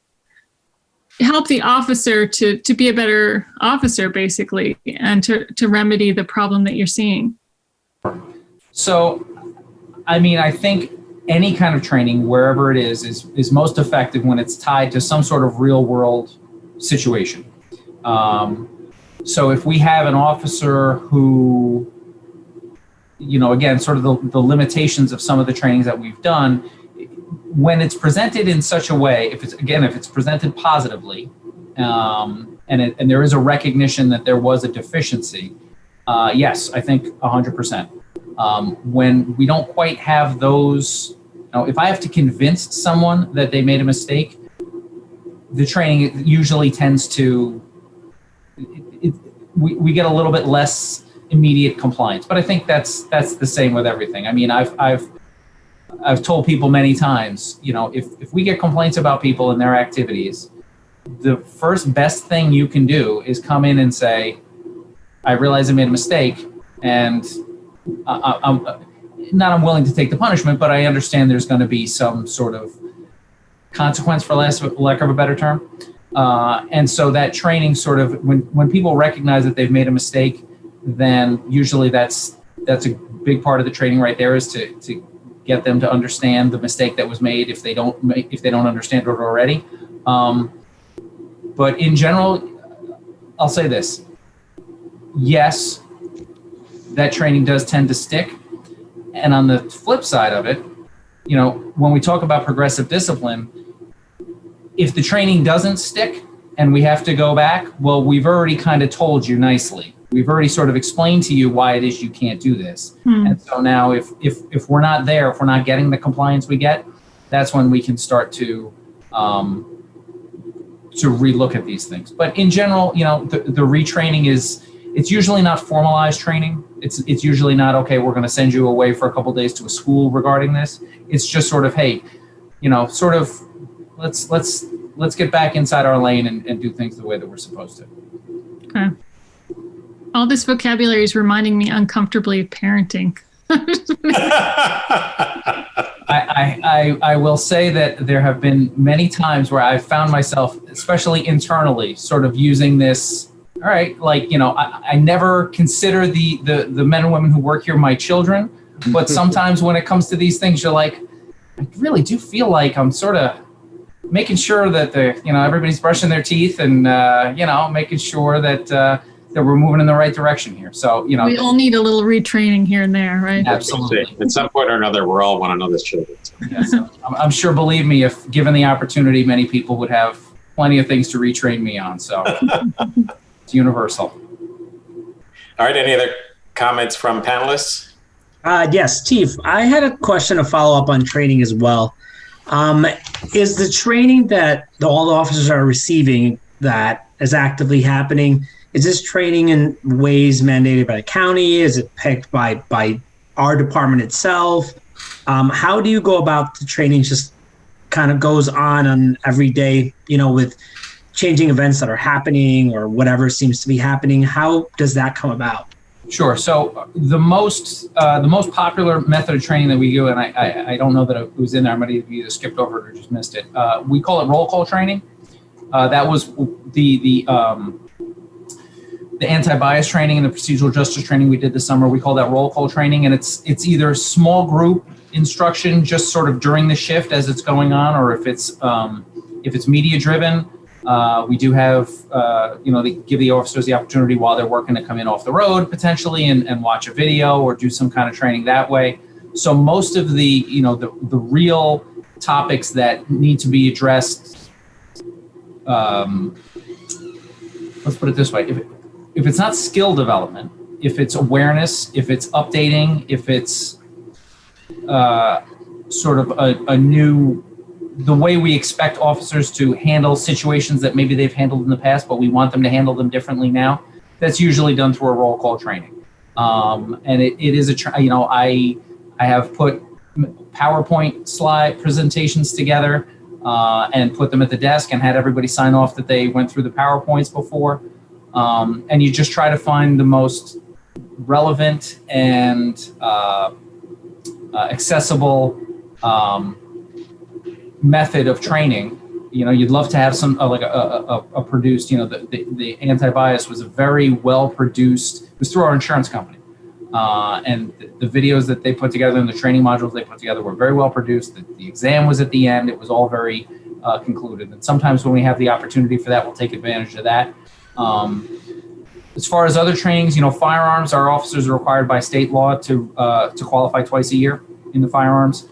officer to be a better officer, basically, and to remedy the problem that you're seeing? So, I think any kind of training, wherever it is most effective when it's tied to some sort of real world situation. So if we have an officer who, again, sort of the limitations of some of the trainings that we've done, when it's presented in such a way, if it's presented positively, and there is a recognition that there was a deficiency, yes, I think 100%. When we don't quite have those, if I have to convince someone that they made a mistake, the training usually tends to, we get a little bit less immediate compliance. But I think that's the same with everything. I've told people many times, if we get complaints about people and their activities, the first best thing you can do is come in and say, I realize I made a mistake, and I'm willing to take the punishment, but I understand there's going to be some sort of consequence, for lack of a better term. And so that training sort of, when people recognize that they've made a mistake, then usually that's a big part of the training right there, is to get them to understand the mistake that was made if they don't understand it already. But in general, I'll say this. Yes, that training does tend to stick. And on the flip side of it, when we talk about progressive discipline, if the training doesn't stick and we have to go back, well, we've already kind of told you nicely. We've already sort of explained to you why it is you can't do this. And so now if we're not there, if we're not getting the compliance we get, that's when we can start to relook at these things. But in general, the retraining it's usually not formalized training. It's usually not, okay, we're going to send you away for a couple of days to a school regarding this. It's just sort of, hey, sort of let's get back inside our lane and do things the way that we're supposed to. Okay. All this vocabulary is reminding me uncomfortably of parenting. I will say that there have been many times where I've found myself, especially internally, sort of using this. All right, I never consider the men and women who work here my children, but sometimes when it comes to these things, you're like, I really do feel like I'm sort of making sure that everybody's brushing their teeth and making sure that we're moving in the right direction here. So we all need a little retraining here and there, right? Absolutely. At some point or another, we're all one another's children. Yeah, so I'm sure, believe me, if given the opportunity, many people would have plenty of things to retrain me on. So it's universal. All right. Any other comments from panelists? Yes, Chief, I had a question to follow up on training as well. Is the training that all the officers are receiving that is actively happening, is this training in ways mandated by the county? Is it picked by our department itself? How do you go about the training? Just kind of goes on every day, with changing events that are happening or whatever seems to be happening. How does that come about? Sure. So the most popular method of training that we do, and I don't know that it was in there. I might have either skipped over it or just missed it. We call it roll call training. That was the anti-bias training and the procedural justice training we did this summer. We call that roll call training, and it's either small group instruction just sort of during the shift as it's going on, or if it's media driven. We do have, they give the officers the opportunity while they're working to come in off the road potentially and watch a video or do some kind of training that way. So most of the real topics that need to be addressed, let's put it this way. If it's not skill development, if it's awareness, if it's updating, if it's sort of the way we expect officers to handle situations that maybe they've handled in the past, but we want them to handle them differently now, that's usually done through a roll call training. And it is I have put PowerPoint slide presentations together and put them at the desk and had everybody sign off that they went through the PowerPoints before. And you just try to find the most relevant and accessible method of training. You'd love to have some like a produced. The anti-bias was a very well produced. It was through our insurance company, and the videos that they put together and the training modules they put together were very well produced. The exam was at the end. It was all very concluded. And sometimes when we have the opportunity for that, we'll take advantage of that. As far as other trainings, firearms, our officers are required by state law to qualify twice a year in the firearms.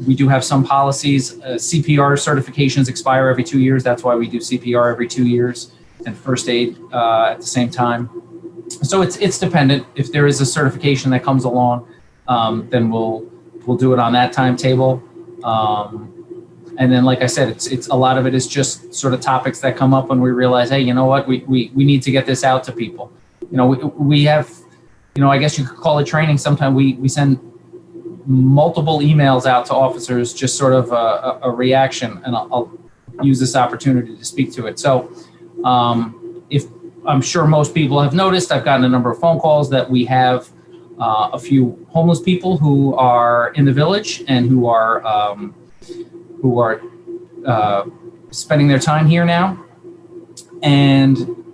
We do have some policies. CPR certifications expire every 2 years. That's why we do CPR every 2 years and first aid at the same time. So it's dependent. If there is a certification that comes along, then we'll do it on that timetable. And then, like I said, it's a lot of it is just sort of topics that come up when we realize, hey, you know what, we need to get this out to people. We have, I guess you could call it training. Sometimes we send multiple emails out to officers, just sort of a reaction, and I'll use this opportunity to speak to it. So if I'm sure most people have noticed, I've gotten a number of phone calls that we have a few homeless people who are in the village and who are spending their time here now. And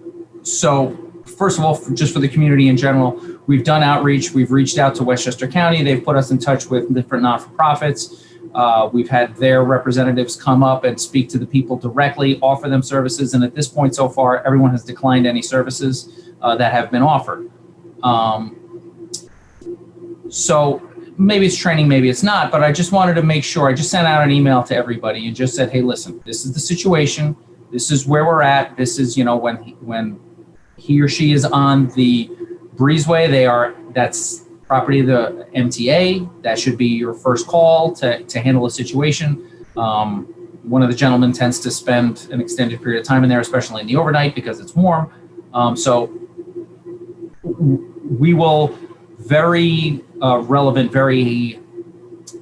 so, first of all, just for the community in general, we've done outreach. We've reached out to Westchester County. They've put us in touch with different not-for-profits. We've had their representatives come up and speak to the people directly, offer them services. And at this point so far, everyone has declined any services that have been offered. So maybe it's training, maybe it's not, but I just wanted to make sure. I just sent out an email to everybody and just said, hey, listen, this is the situation. This is where we're at. This is, when he or she is on the breezeway, that's property of the MTA. That should be your first call to handle a situation. One of the gentlemen tends to spend an extended period of time in there, especially in the overnight because it's warm. So we will very relevant, very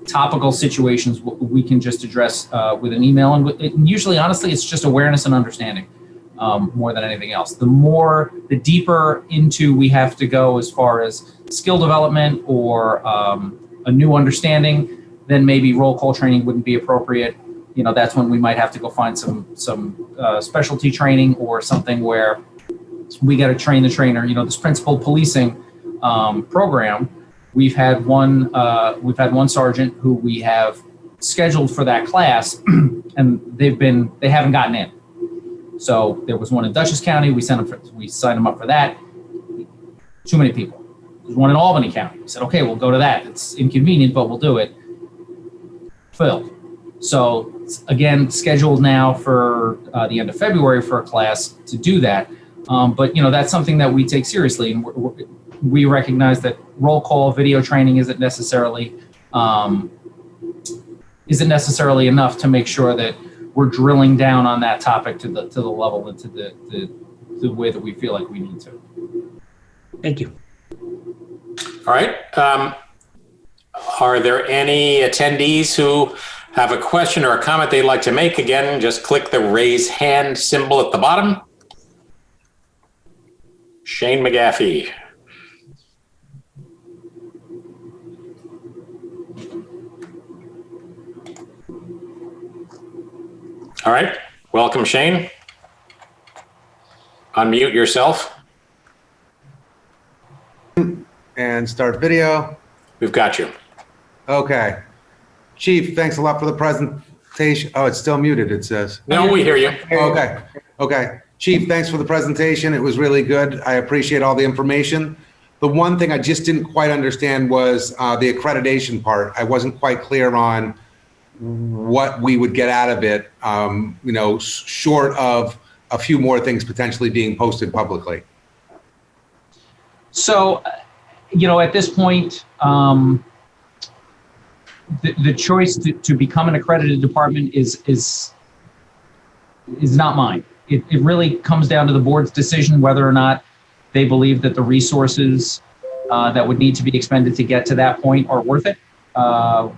topical situations we can just address with an email. And usually, honestly, it's just awareness and understanding more than anything else. The deeper into we have to go as far as skill development or a new understanding, then maybe roll call training wouldn't be appropriate. That's when we might have to go find some specialty training or something where we got to train the trainer. This principal policing program, we've had one sergeant who we have scheduled for that class, and they haven't gotten in. So there was one in Dutchess County. We signed them up for that. Too many people. There's one in Albany County. We said, okay, we'll go to that. It's inconvenient, but we'll do it. Filled. So again, scheduled now for the end of February for a class to do that. But that's something that we take seriously, and we recognize that roll call video training isn't necessarily enough to make sure that we're drilling down on that topic to the level and to the way that we feel like we need to. Thank you. All right. Are there any attendees who have a question or a comment they'd like to make? Again, just click the raise hand symbol at the bottom. Shane McGaffey. All right. Welcome, Shane. Unmute yourself. And start video. We've got you. Okay. Chief, thanks a lot for the presentation. Oh, it's still muted, it says. No, we hear you. Okay. Okay. Chief, thanks for the presentation. It was really good. I appreciate all the information. The one thing I just didn't quite understand was the accreditation part. I wasn't quite clear on what we would get out of it, short of a few more things potentially being posted publicly. So, at this point, the choice to become an accredited department is not mine. It really comes down to the board's decision whether or not they believe that the resources that would need to be expended to get to that point are worth it. I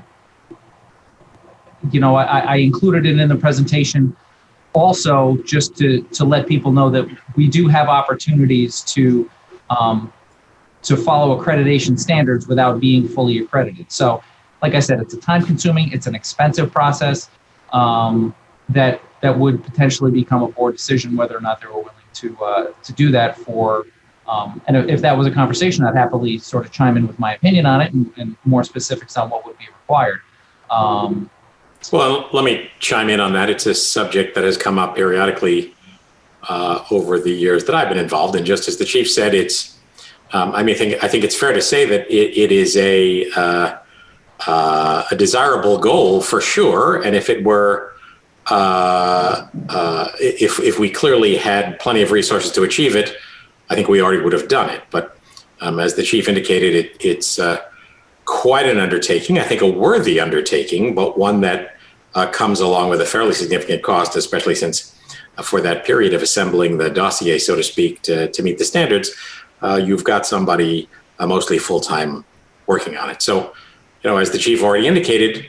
included it in the presentation also just to let people know that we do have opportunities to follow accreditation standards without being fully accredited. So, like I said, it's a time-consuming, it's an expensive process that would potentially become a board decision whether or not they were willing to do that for. And if that was a conversation, I'd happily sort of chime in with my opinion on it and more specifics on what would be required. Well, let me chime in on that. It's a subject that has come up periodically over the years that I've been involved in. Just as the chief said, it's. I think it's fair to say that it is a desirable goal for sure. And if it were, if we clearly had plenty of resources to achieve it, I think we already would have done it. But as the chief indicated, it's quite an undertaking. I think a worthy undertaking, but one that comes along with a fairly significant cost, especially since for that period of assembling the dossier, so to speak, to meet the standards, you've got somebody mostly full-time working on it. So, as the chief already indicated,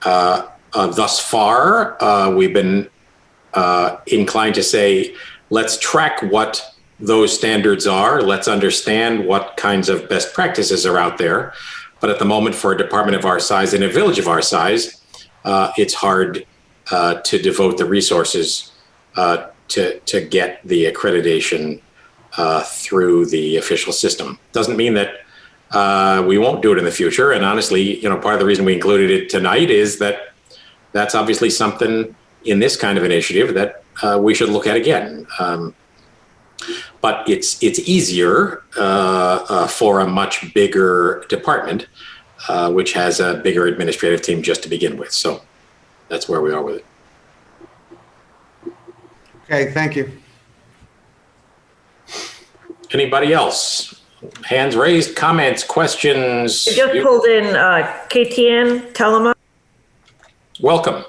thus far, we've been inclined to say, let's track what those standards are. Let's understand what kinds of best practices are out there. But at the moment, for a department of our size in a village of our size, it's hard to devote the resources to get the accreditation through the official system. Doesn't mean that we won't do it in the future. And honestly, part of the reason we included it tonight is that that's obviously something in this kind of initiative that we should look at again. But it's easier for a much bigger department, which has a bigger administrative team just to begin with. So that's where we are with it. Okay, thank you. Anybody else? Hands raised, comments, questions? I just pulled in KTN Telema. Welcome.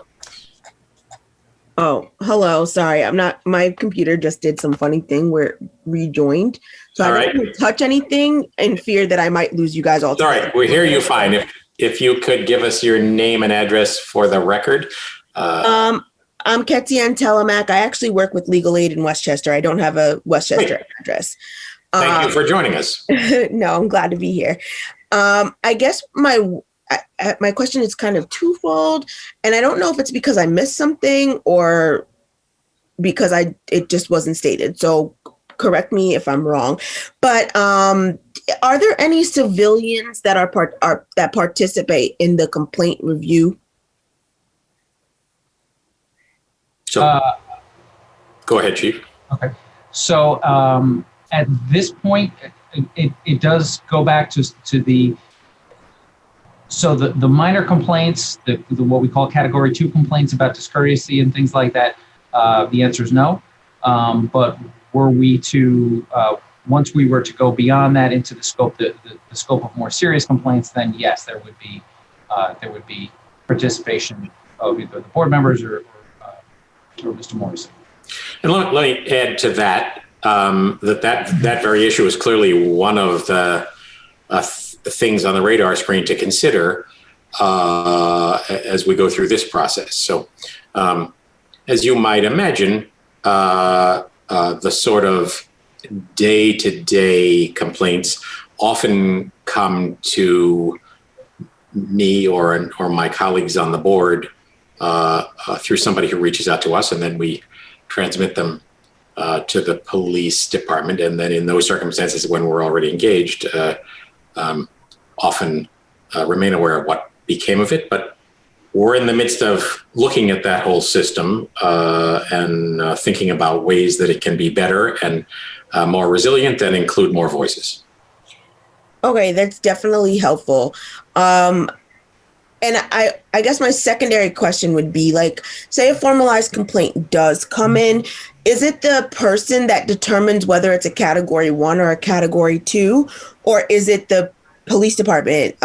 Oh, hello. Sorry, my computer just did some funny thing where it rejoined. So I didn't touch anything in fear that I might lose you guys all. All right, we hear you fine. If you could give us your name and address for the record. I'm Ketian Telemac. I actually work with Legal Aid in Westchester. I don't have a Westchester address. Thank you for joining us. No, I'm glad to be here. I guess my question is kind of twofold, and I don't know if it's because I missed something or because it just wasn't stated. So correct me if I'm wrong. But are there any civilians that that participate in the complaint review? So, go ahead, Chief. Okay. So at this point, it does go back to the minor complaints, the what we call category 2 complaints about discourtesy and things like that. The answer is no. But were we to once we were to go beyond that into the scope of more serious complaints, then yes, there would be participation of either the board members or Mr. Morrison. And let me add to that, that very issue is clearly one of the things on the radar screen to consider as we go through this process. So as you might imagine, the sort of day-to-day complaints often come to me or my colleagues on the board through somebody who reaches out to us, and then we transmit them to the police department. And then in those circumstances, when we're already engaged, often remain aware of what became of it. But we're in the midst of looking at that whole system and thinking about ways that it can be better and more resilient and include more voices. Okay, that's definitely helpful. And I guess my secondary question would be, like, say a formalized complaint does come in, is it the person that determines whether it's a category 1 or a category 2, or is it the police department,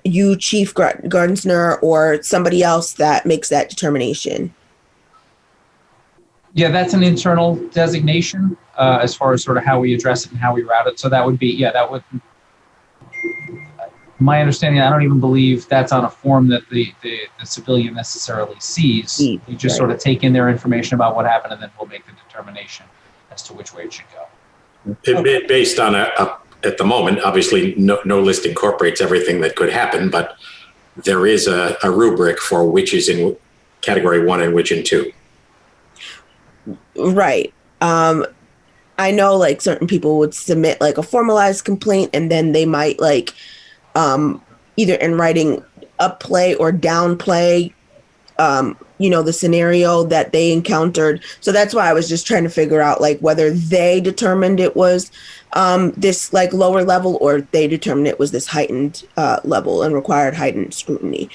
you, Chief Gardner, or somebody else that makes that determination? Yeah, that's an internal designation as far as sort of how we address it and how we route it. So that would be, my understanding, I don't even believe that's on a form that the civilian necessarily sees. You just sort of take in their information about what happened, and then we'll make the determination as to which way it should go. Based on at the moment, obviously no list incorporates everything that could happen, but there is a rubric for which is in category 1 and which in 2. Right. I know, like, certain people would submit like a formalized complaint, and then they might either in writing upplay or downplay, the scenario that they encountered. So that's why I was just trying to figure out, like, whether they determined it was this like lower level, or they determined it was this heightened level and required heightened scrutiny.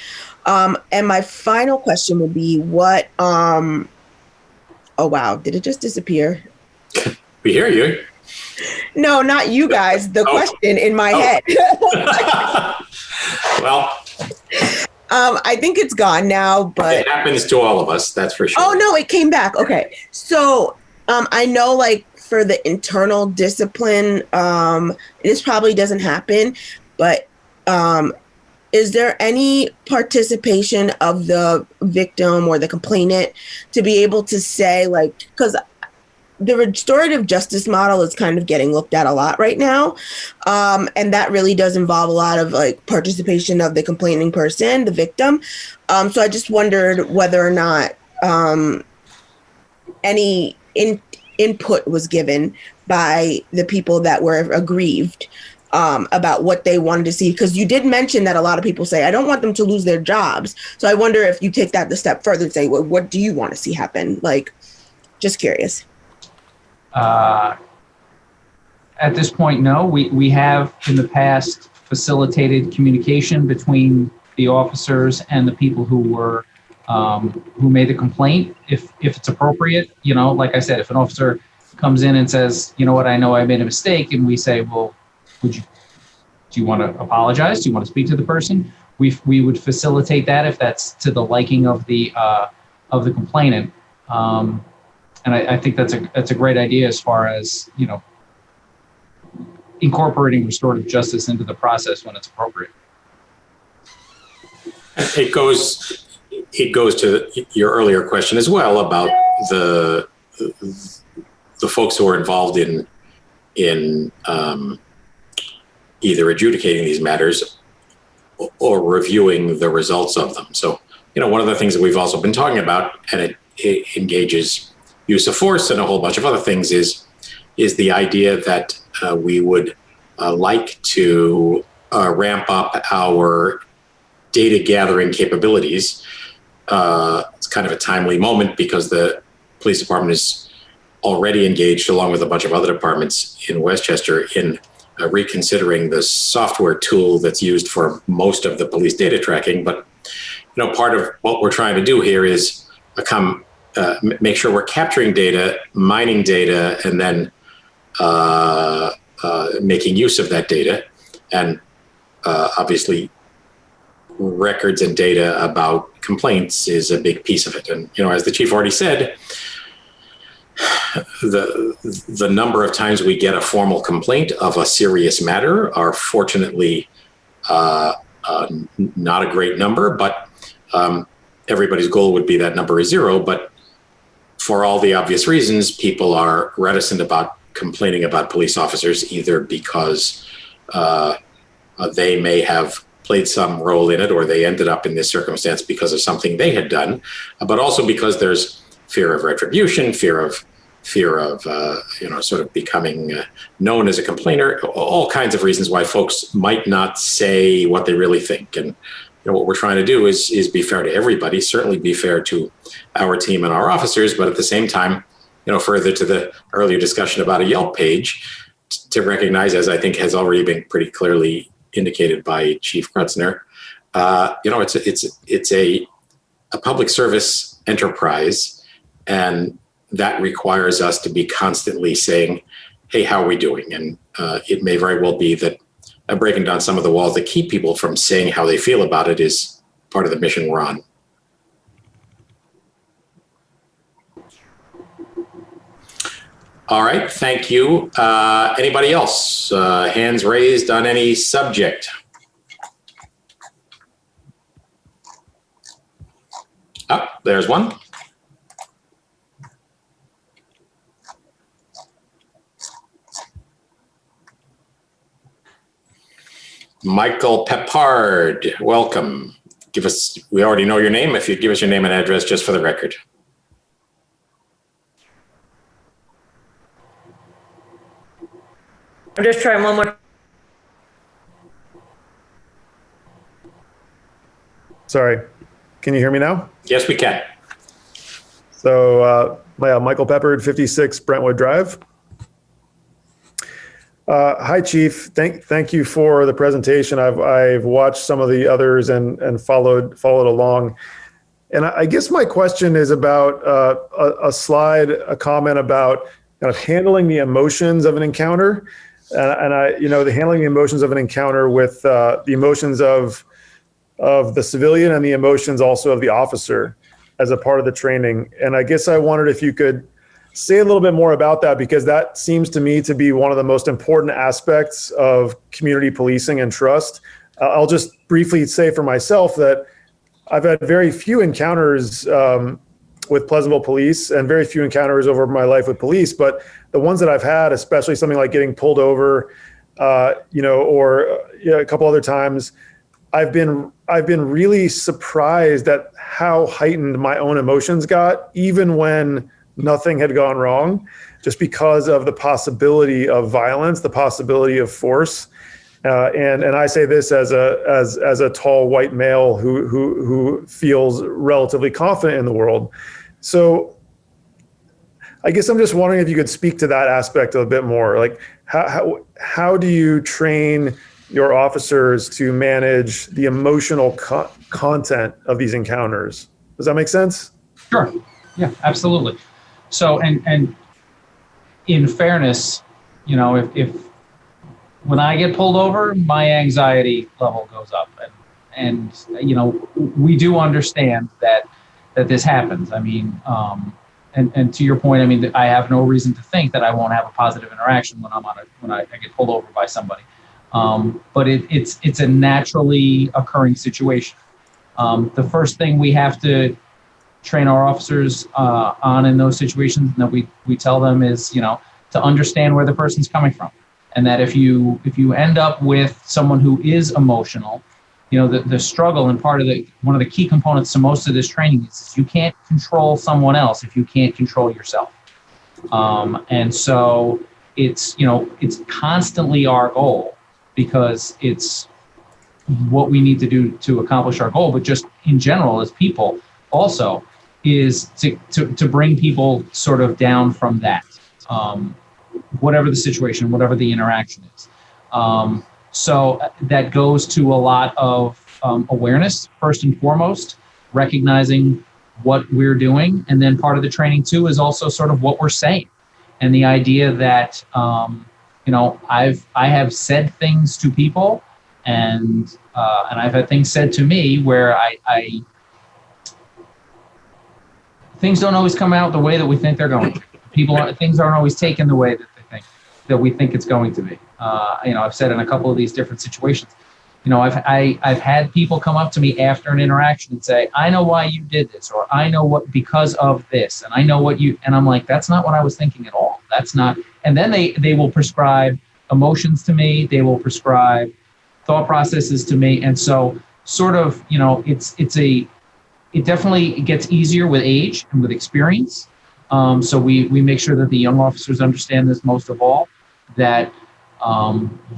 And my final question would be what, oh wow, did it just disappear? We hear you. No, not you guys. The question in my head. Well, I think it's gone now, but it happens to all of us. That's for sure. Oh no, it came back. Okay, so I know, like, for the internal discipline, this probably doesn't happen, but is there any participation of the victim or the complainant to be able to say, like, because the restorative justice model is kind of getting looked at a lot right now. And that really does involve a lot of, like, participation of the complaining person, the victim. So I just wondered whether or not any input was given by the people that were aggrieved about what they wanted to see. Because you did mention that a lot of people say, I don't want them to lose their jobs. So I wonder if you take that a step further and say, well, what do you want to see happen? Like, just curious. At this point, no. We have in the past facilitated communication between the officers and the people who were who made the complaint, if it's appropriate. You know, like I said, if an officer comes in and says, you know what, I know I made a mistake, and we say, well, do you want to apologize? Do you want to speak to the person? We would facilitate that if that's to the liking of the complainant. And I think that's a great idea as far as, you know, incorporating restorative justice into the process when it's appropriate. It goes to your earlier question as well about the folks who are involved in either adjudicating these matters or reviewing the results of them. So, you know, one of the things that we've also been talking about, and it engages use of force and a whole bunch of other things, is the idea that we would like to ramp up our data gathering capabilities. It's kind of a timely moment because the police department is already engaged, along with a bunch of other departments in Westchester, in reconsidering the software tool that's used for most of the police data tracking. But, you know, part of what we're trying to do here is make sure we're capturing data, mining data, and then making use of that data. And obviously, records and data about complaints is a big piece of it. And, you know, as the chief already said, the number of times we get a formal complaint of a serious matter are fortunately not a great number, but everybody's goal would be that number is zero. But for all the obvious reasons, people are reticent about complaining about police officers, either because they may have played some role in it, or they ended up in this circumstance because of something they had done, but also because there's fear of retribution, fear of you know, sort of becoming known as a complainer, all kinds of reasons why folks might not say what they really think. And, you know, what we're trying to do is be fair to everybody, certainly be fair to our team and our officers, but at the same time, you know, further to the earlier discussion about a Yelp page, to recognize, as I think has already been pretty clearly indicated by Chief Grutzner, you know, it's a public service enterprise, and that requires us to be constantly saying, hey, how are we doing? And it may very well be that breaking down some of the walls that keep people from saying how they feel about it is part of the mission we're on. All right, thank you. Anybody else? Hands raised on any subject? Oh, there's one. Michael Pepard, welcome. We already know your name. If you'd give us your name and address just for the record. I'm just trying one more. Sorry, can you hear me now? Yes, we can. So, Michael Peppard, 56 Brentwood Drive. Hi, Chief. Thank you for the presentation. I've watched some of the others and followed along. And I guess my question is about a comment about kind of handling the emotions of an encounter. The handling the emotions of an encounter with the emotions of the civilian and the emotions also of the officer as a part of the training. And I guess I wondered if you could say a little bit more about that, because that seems to me to be one of the most important aspects of community policing and trust. I'll just briefly say for myself that I've had very few encounters with Pleasantville police and very few encounters over my life with police, but the ones that I've had, especially something like getting pulled over, or a couple other times, I've been really surprised at how heightened my own emotions got, even when nothing had gone wrong, just because of the possibility of violence, the possibility of force. And I say this as a tall white male who feels relatively confident in the world. So I guess I'm just wondering if you could speak to that aspect a bit more. Like, how do you train your officers to manage the emotional content of these encounters? Does that make sense? Sure. Yeah, absolutely. So, and in fairness, you know, if when I get pulled over, my anxiety level goes up, and you know, we do understand that this happens. I mean, and to your point, I mean, I have no reason to think that I won't have a positive interaction when I get pulled over by somebody. But it's a naturally occurring situation. The first thing we have to train our officers on in those situations that we tell them is, you know, to understand where the person's coming from, and that if you end up with someone who is emotional, you know, the struggle, and one of the key components to most of this training is you can't control someone else if you can't control yourself. And so it's constantly our goal, because it's what we need to do to accomplish our goal, but just in general as people also, is to bring people sort of down from that, whatever the situation, whatever the interaction is. So that goes to a lot of awareness, first and foremost, recognizing what we're doing. And then part of the training too is also sort of what we're saying. And the idea that, you know, I have said things to people, and I've had things said to me where things don't always come out the way that we think they're going to. Things aren't always taken the way that we think it's going to be. You know, I've said in a couple of these different situations, you know, I've had people come up to me after an interaction and say, I know why you did this, or I know what, because of this, and I know what you, and I'm like, that's not what I was thinking at all. That's not, and then they will prescribe emotions to me. They will prescribe thought processes to me. And so sort of, you know, it definitely gets easier with age and with experience. So we make sure that the young officers understand this most of all, that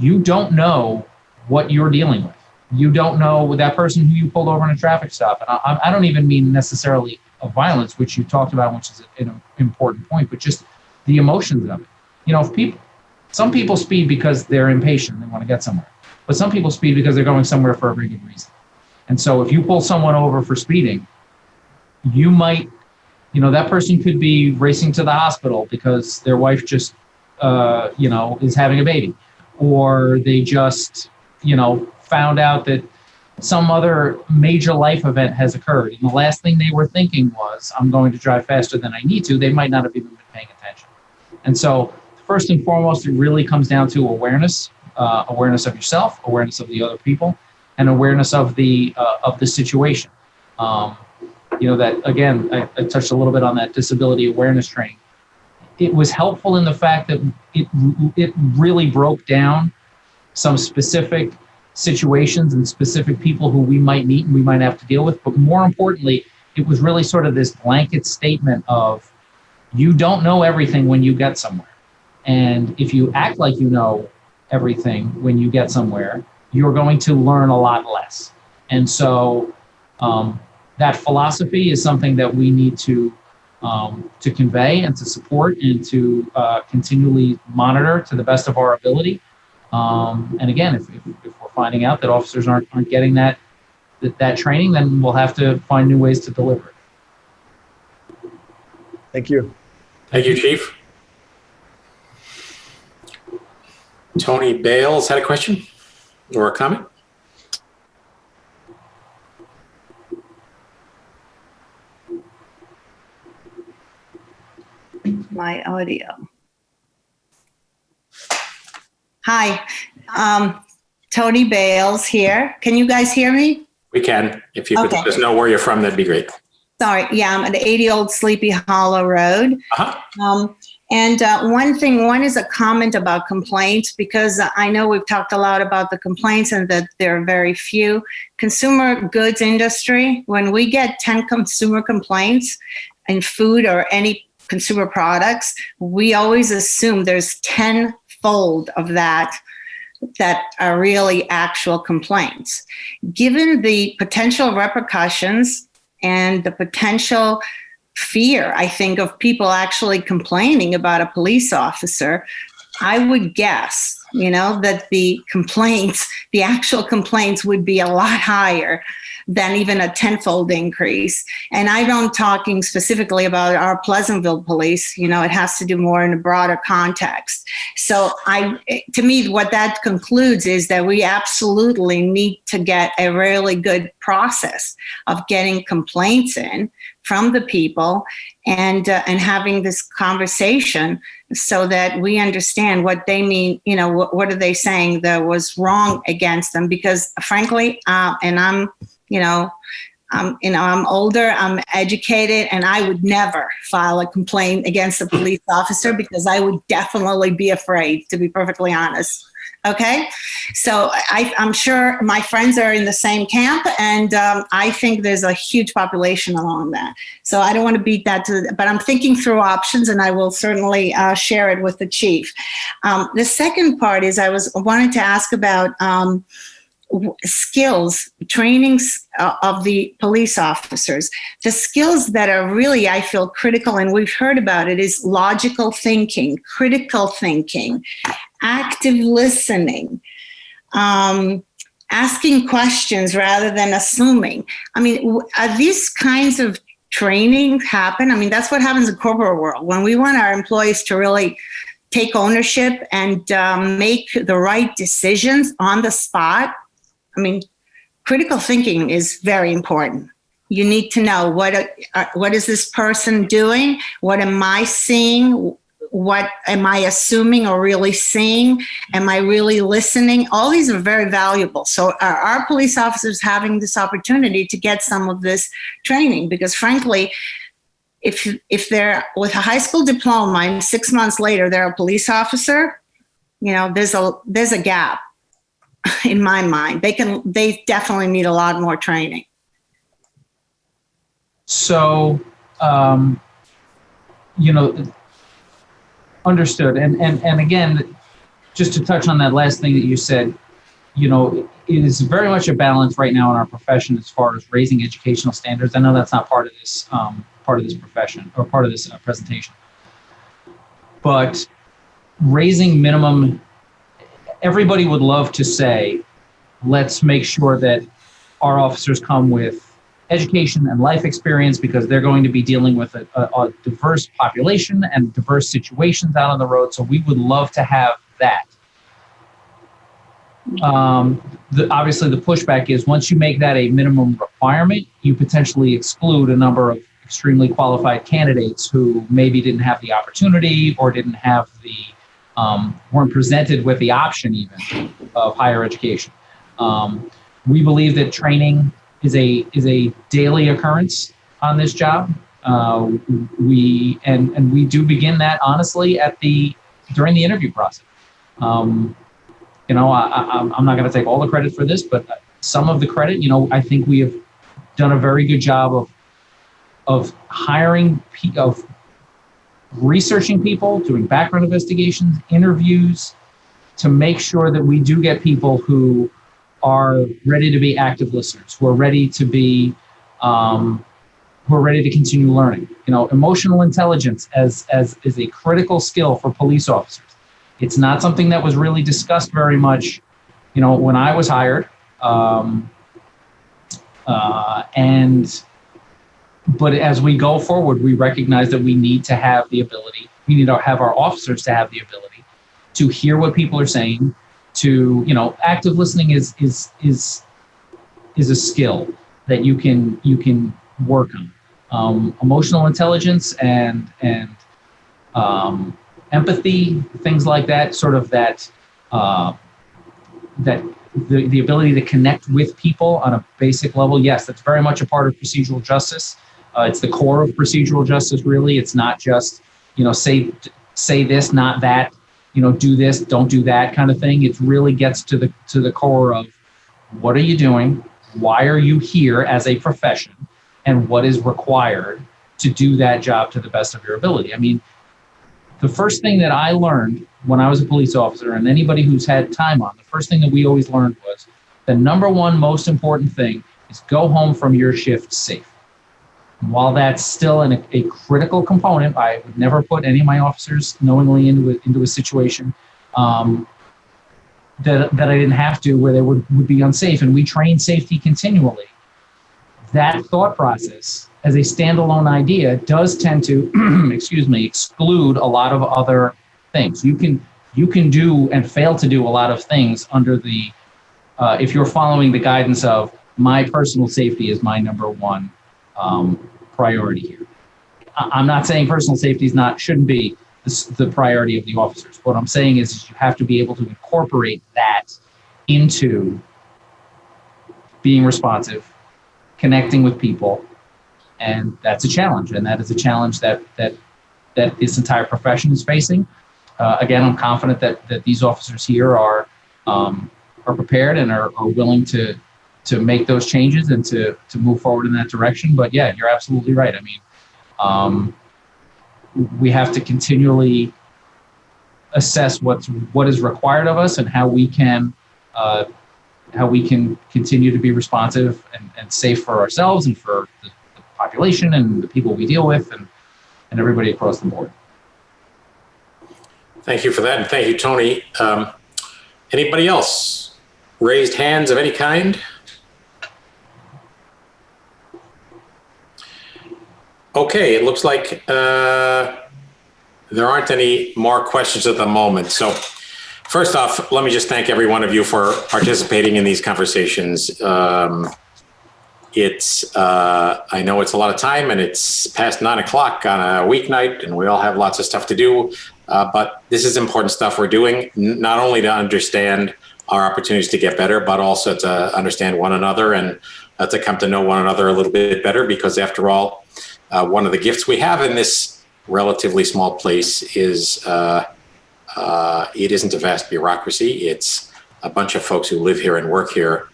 you don't know what you're dealing with. You don't know that person who you pulled over in a traffic stop. And I don't even mean necessarily of violence, which you talked about, which is an important point, but just the emotions of it. You know, some people speed because they're impatient, they want to get somewhere. But some people speed because they're going somewhere for a very good reason. And so if you pull someone over for speeding, you might, you know, that person could be racing to the hospital because their wife just, you know, is having a baby, or they just, you know, found out that some other major life event has occurred. And the last thing they were thinking was, I'm going to drive faster than I need to. They might not have even been paying attention. And so first and foremost, it really comes down to awareness, awareness of yourself, awareness of the other people, and awareness of the situation. You know, that, again, I touched a little bit on that disability awareness training. It was helpful in the fact that it really broke down some specific situations and specific people who we might meet and we might have to deal with. But more importantly, it was really sort of this blanket statement of, you don't know everything when you get somewhere. And if you act like you know everything when you get somewhere, you're going to learn a lot less. And so that philosophy is something that we need to convey and to support and to continually monitor to the best of our ability. And again, if we're finding out that officers aren't getting that training, then we'll have to find new ways to deliver it. Thank you. Thank you, Chief. Tony Bales had a question or a comment? My audio. Hi, Tony Bales here. Can you guys hear me? We can. If you could let us know where you're from, that'd be great. Sorry. Yeah, I'm at 80 Old Sleepy Hollow Road. Uh-huh. And one is a comment about complaints, because I know we've talked a lot about the complaints and that there are very few. Consumer goods industry, when we get 10 consumer complaints in food or any consumer products, we always assume there's tenfold of that are really actual complaints. Given the potential repercussions and the potential fear, I think, of people actually complaining about a police officer, I would guess, that the actual complaints would be a lot higher than even a tenfold increase. And I don't talking specifically about our Pleasantville police, it has to do more in a broader context. So to me, what that concludes is that we absolutely need to get a really good process of getting complaints in from the people and having this conversation so that we understand what they mean, what are they saying that was wrong against them? Because frankly, and I'm older, I'm educated, and I would never file a complaint against a police officer because I would definitely be afraid, to be perfectly honest. Okay, so I'm sure my friends are in the same camp, and I think there's a huge population along that. So I don't want to beat that but I'm thinking through options, and I will certainly share it with the chief. The second part is I wanted to ask about skills, trainings of the police officers. The skills that are really, I feel, critical, and we've heard about it, is logical thinking, critical thinking, active listening, asking questions rather than assuming. I mean, are these kinds of training happen? I mean, that's what happens in corporate world. When we want our employees to really take ownership and make the right decisions on the spot, I mean, critical thinking is very important. You need to know what is this person doing? What am I seeing? What am I assuming or really seeing? Am I really listening? All these are very valuable. So are our police officers having this opportunity to get some of this training? Because frankly, if they're with a high school diploma and 6 months later they're a police officer, there's a gap. In my mind, they definitely need a lot more training. So, understood. And again, just to touch on that last thing that you said, it is very much a balance right now in our profession as far as raising educational standards. I know that's not part of this profession or part of this presentation, but raising minimum. Everybody would love to say, let's make sure that our officers come with education and life experience because they're going to be dealing with a diverse population and diverse situations out on the road. So we would love to have that. Obviously, the pushback is once you make that a minimum requirement, you potentially exclude a number of extremely qualified candidates who maybe didn't have the opportunity or didn't have weren't presented with the option even of higher education. We believe that training is a daily occurrence on this job. We do begin that honestly during the interview process. I'm not going to take all the credit for this, but some of the credit, I think we have done a very good job of hiring, of researching people, doing background investigations, interviews, to make sure that we do get people who are ready to be active listeners, who are ready to be, who are ready to continue learning. Emotional intelligence as is a critical skill for police officers. It's not something that was really discussed very much, when I was hired. But as we go forward, we recognize that we need to have the ability, we need to have our officers to have the ability to hear what people are saying, to, active listening is a skill that you can work on. Emotional intelligence and empathy, things like that, sort of that the ability to connect with people on a basic level. Yes, that's very much a part of procedural justice. It's the core of procedural justice, really. It's not just, say this, not that, do this, don't do that kind of thing. It really gets to the core of what are you doing? Why are you here as a profession? And what is required to do that job to the best of your ability. I mean, the first thing that I learned when I was a police officer, and anybody who's had time on, the first thing that we always learned was the number one most important thing is go home from your shift safe. And while that's still a critical component, I would never put any of my officers knowingly into a situation that I didn't have to, where they would be unsafe. And we train safety continually. That thought process, as a standalone idea, does tend to, exclude a lot of other things. You can do and fail to do a lot of things under the, if you're following the guidance of my personal safety is my number one priority here. I'm not saying personal safety shouldn't be the priority of the officers. What I'm saying is you have to be able to incorporate that into being responsive, connecting with people, and that's a challenge. And that is a challenge that this entire profession is facing. Again, I'm confident that these officers here are prepared and are willing to make those changes and to move forward in that direction. But yeah, you're absolutely right. I mean, we have to continually assess what is required of us and how we can continue to be responsive and safe for ourselves and for the population and the people we deal with and everybody across the board. Thank you for that, and thank you, Tony. Anybody else? Raised hands of any kind? Okay, it looks like there aren't any more questions at the moment. So first off, let me just thank every one of you for participating in these conversations. I know it's a lot of time and it's past 9 o'clock on a weeknight and we all have lots of stuff to do, but this is important stuff we're doing, not only to understand our opportunities to get better, but also to understand one another and to come to know one another a little bit better, because after all, one of the gifts we have in this relatively small place is it isn't a vast bureaucracy. It's a bunch of folks who live here and work here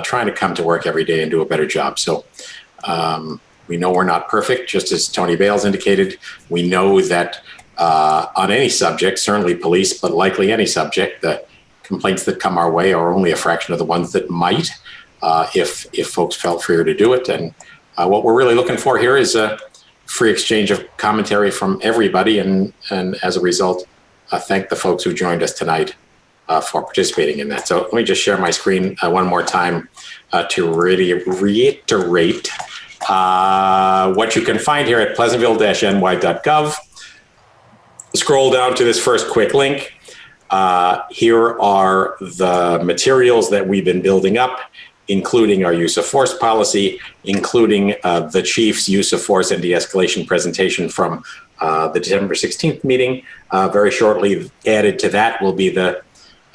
trying to come to work every day and do a better job. So we know we're not perfect, just as Tony Bales indicated. We know that on any subject, certainly police, but likely any subject, the complaints that come our way are only a fraction of the ones that might, if folks felt freer to do it. And what we're really looking for here is a free exchange of commentary from everybody. And as a result, thank the folks who joined us tonight for participating in that. So let me just share my screen one more time to reiterate what you can find here at pleasantville-ny.gov. Scroll down to this first quick link. Here are the materials that we've been building up, including our use of force policy, including the chief's use of force and de-escalation presentation from the December 16th meeting. Very shortly added to that will be the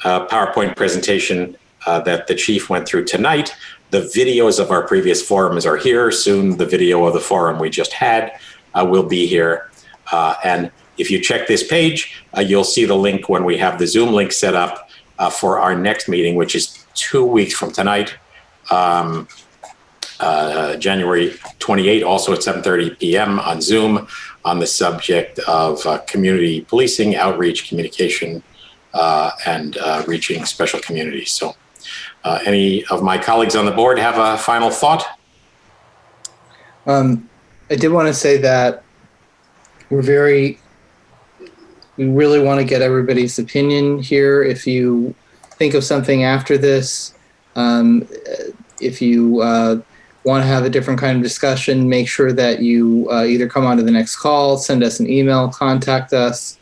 PowerPoint presentation that the chief went through tonight. The videos of our previous forums are here. Soon the video of the forum we just had will be here. And if you check this page, you'll see the link when we have the Zoom link set up for our next meeting, which is 2 weeks from tonight. January 28, also at 7:30 p.m. on Zoom, on the subject of community policing, outreach, communication, and reaching special communities. So any of my colleagues on the board have a final thought? I did want to say that we really want to get everybody's opinion here. If you think of something after this, if you want to have a different kind of discussion, make sure that you either come on to the next call, send us an email, contact us.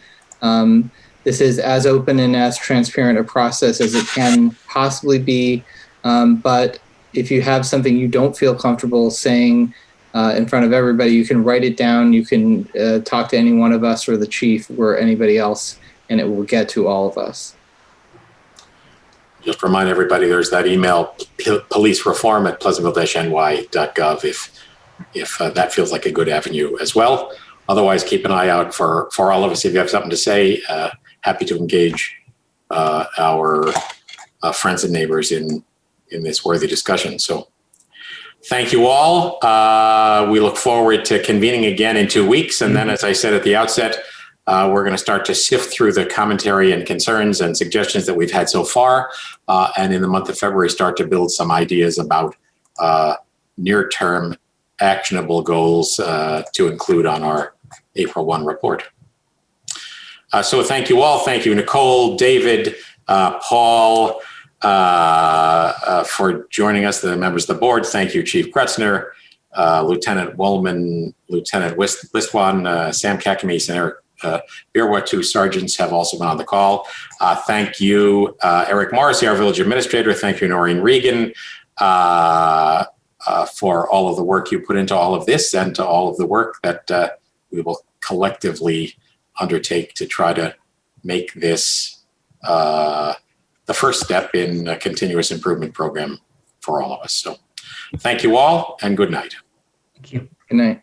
This is as open and as transparent a process as it can possibly be. But if you have something you don't feel comfortable saying in front of everybody, you can write it down. You can talk to any one of us or the chief or anybody else, and it will get to all of us. Just remind everybody there's that email, policereform@pleasantville-ny.gov, if that feels like a good avenue as well. Otherwise, keep an eye out for all of us. If you have something to say, happy to engage our friends and neighbors in this worthy discussion. So thank you all. We look forward to convening again in 2 weeks. And then, as I said at the outset, we're going to start to sift through the commentary and concerns and suggestions that we've had so far. And in the month of February, start to build some ideas about near-term actionable goals to include on our April 1 report. So thank you all. Thank you, Nicole, David, Paul, for joining us, the members of the board. Thank you, Chief Kretzner, Lieutenant Wollman, Lieutenant Listwan, Sam Kakamis, and Eric Birwa. 2 sergeants have also been on the call. Thank you, Eric Morrissey, our village administrator. Thank you, Noreen Regan, for all of the work you put into all of this and to all of the work that we will collectively undertake to try to make this the first step in a continuous improvement program for all of us. So thank you all and good night. Thank you. Good night.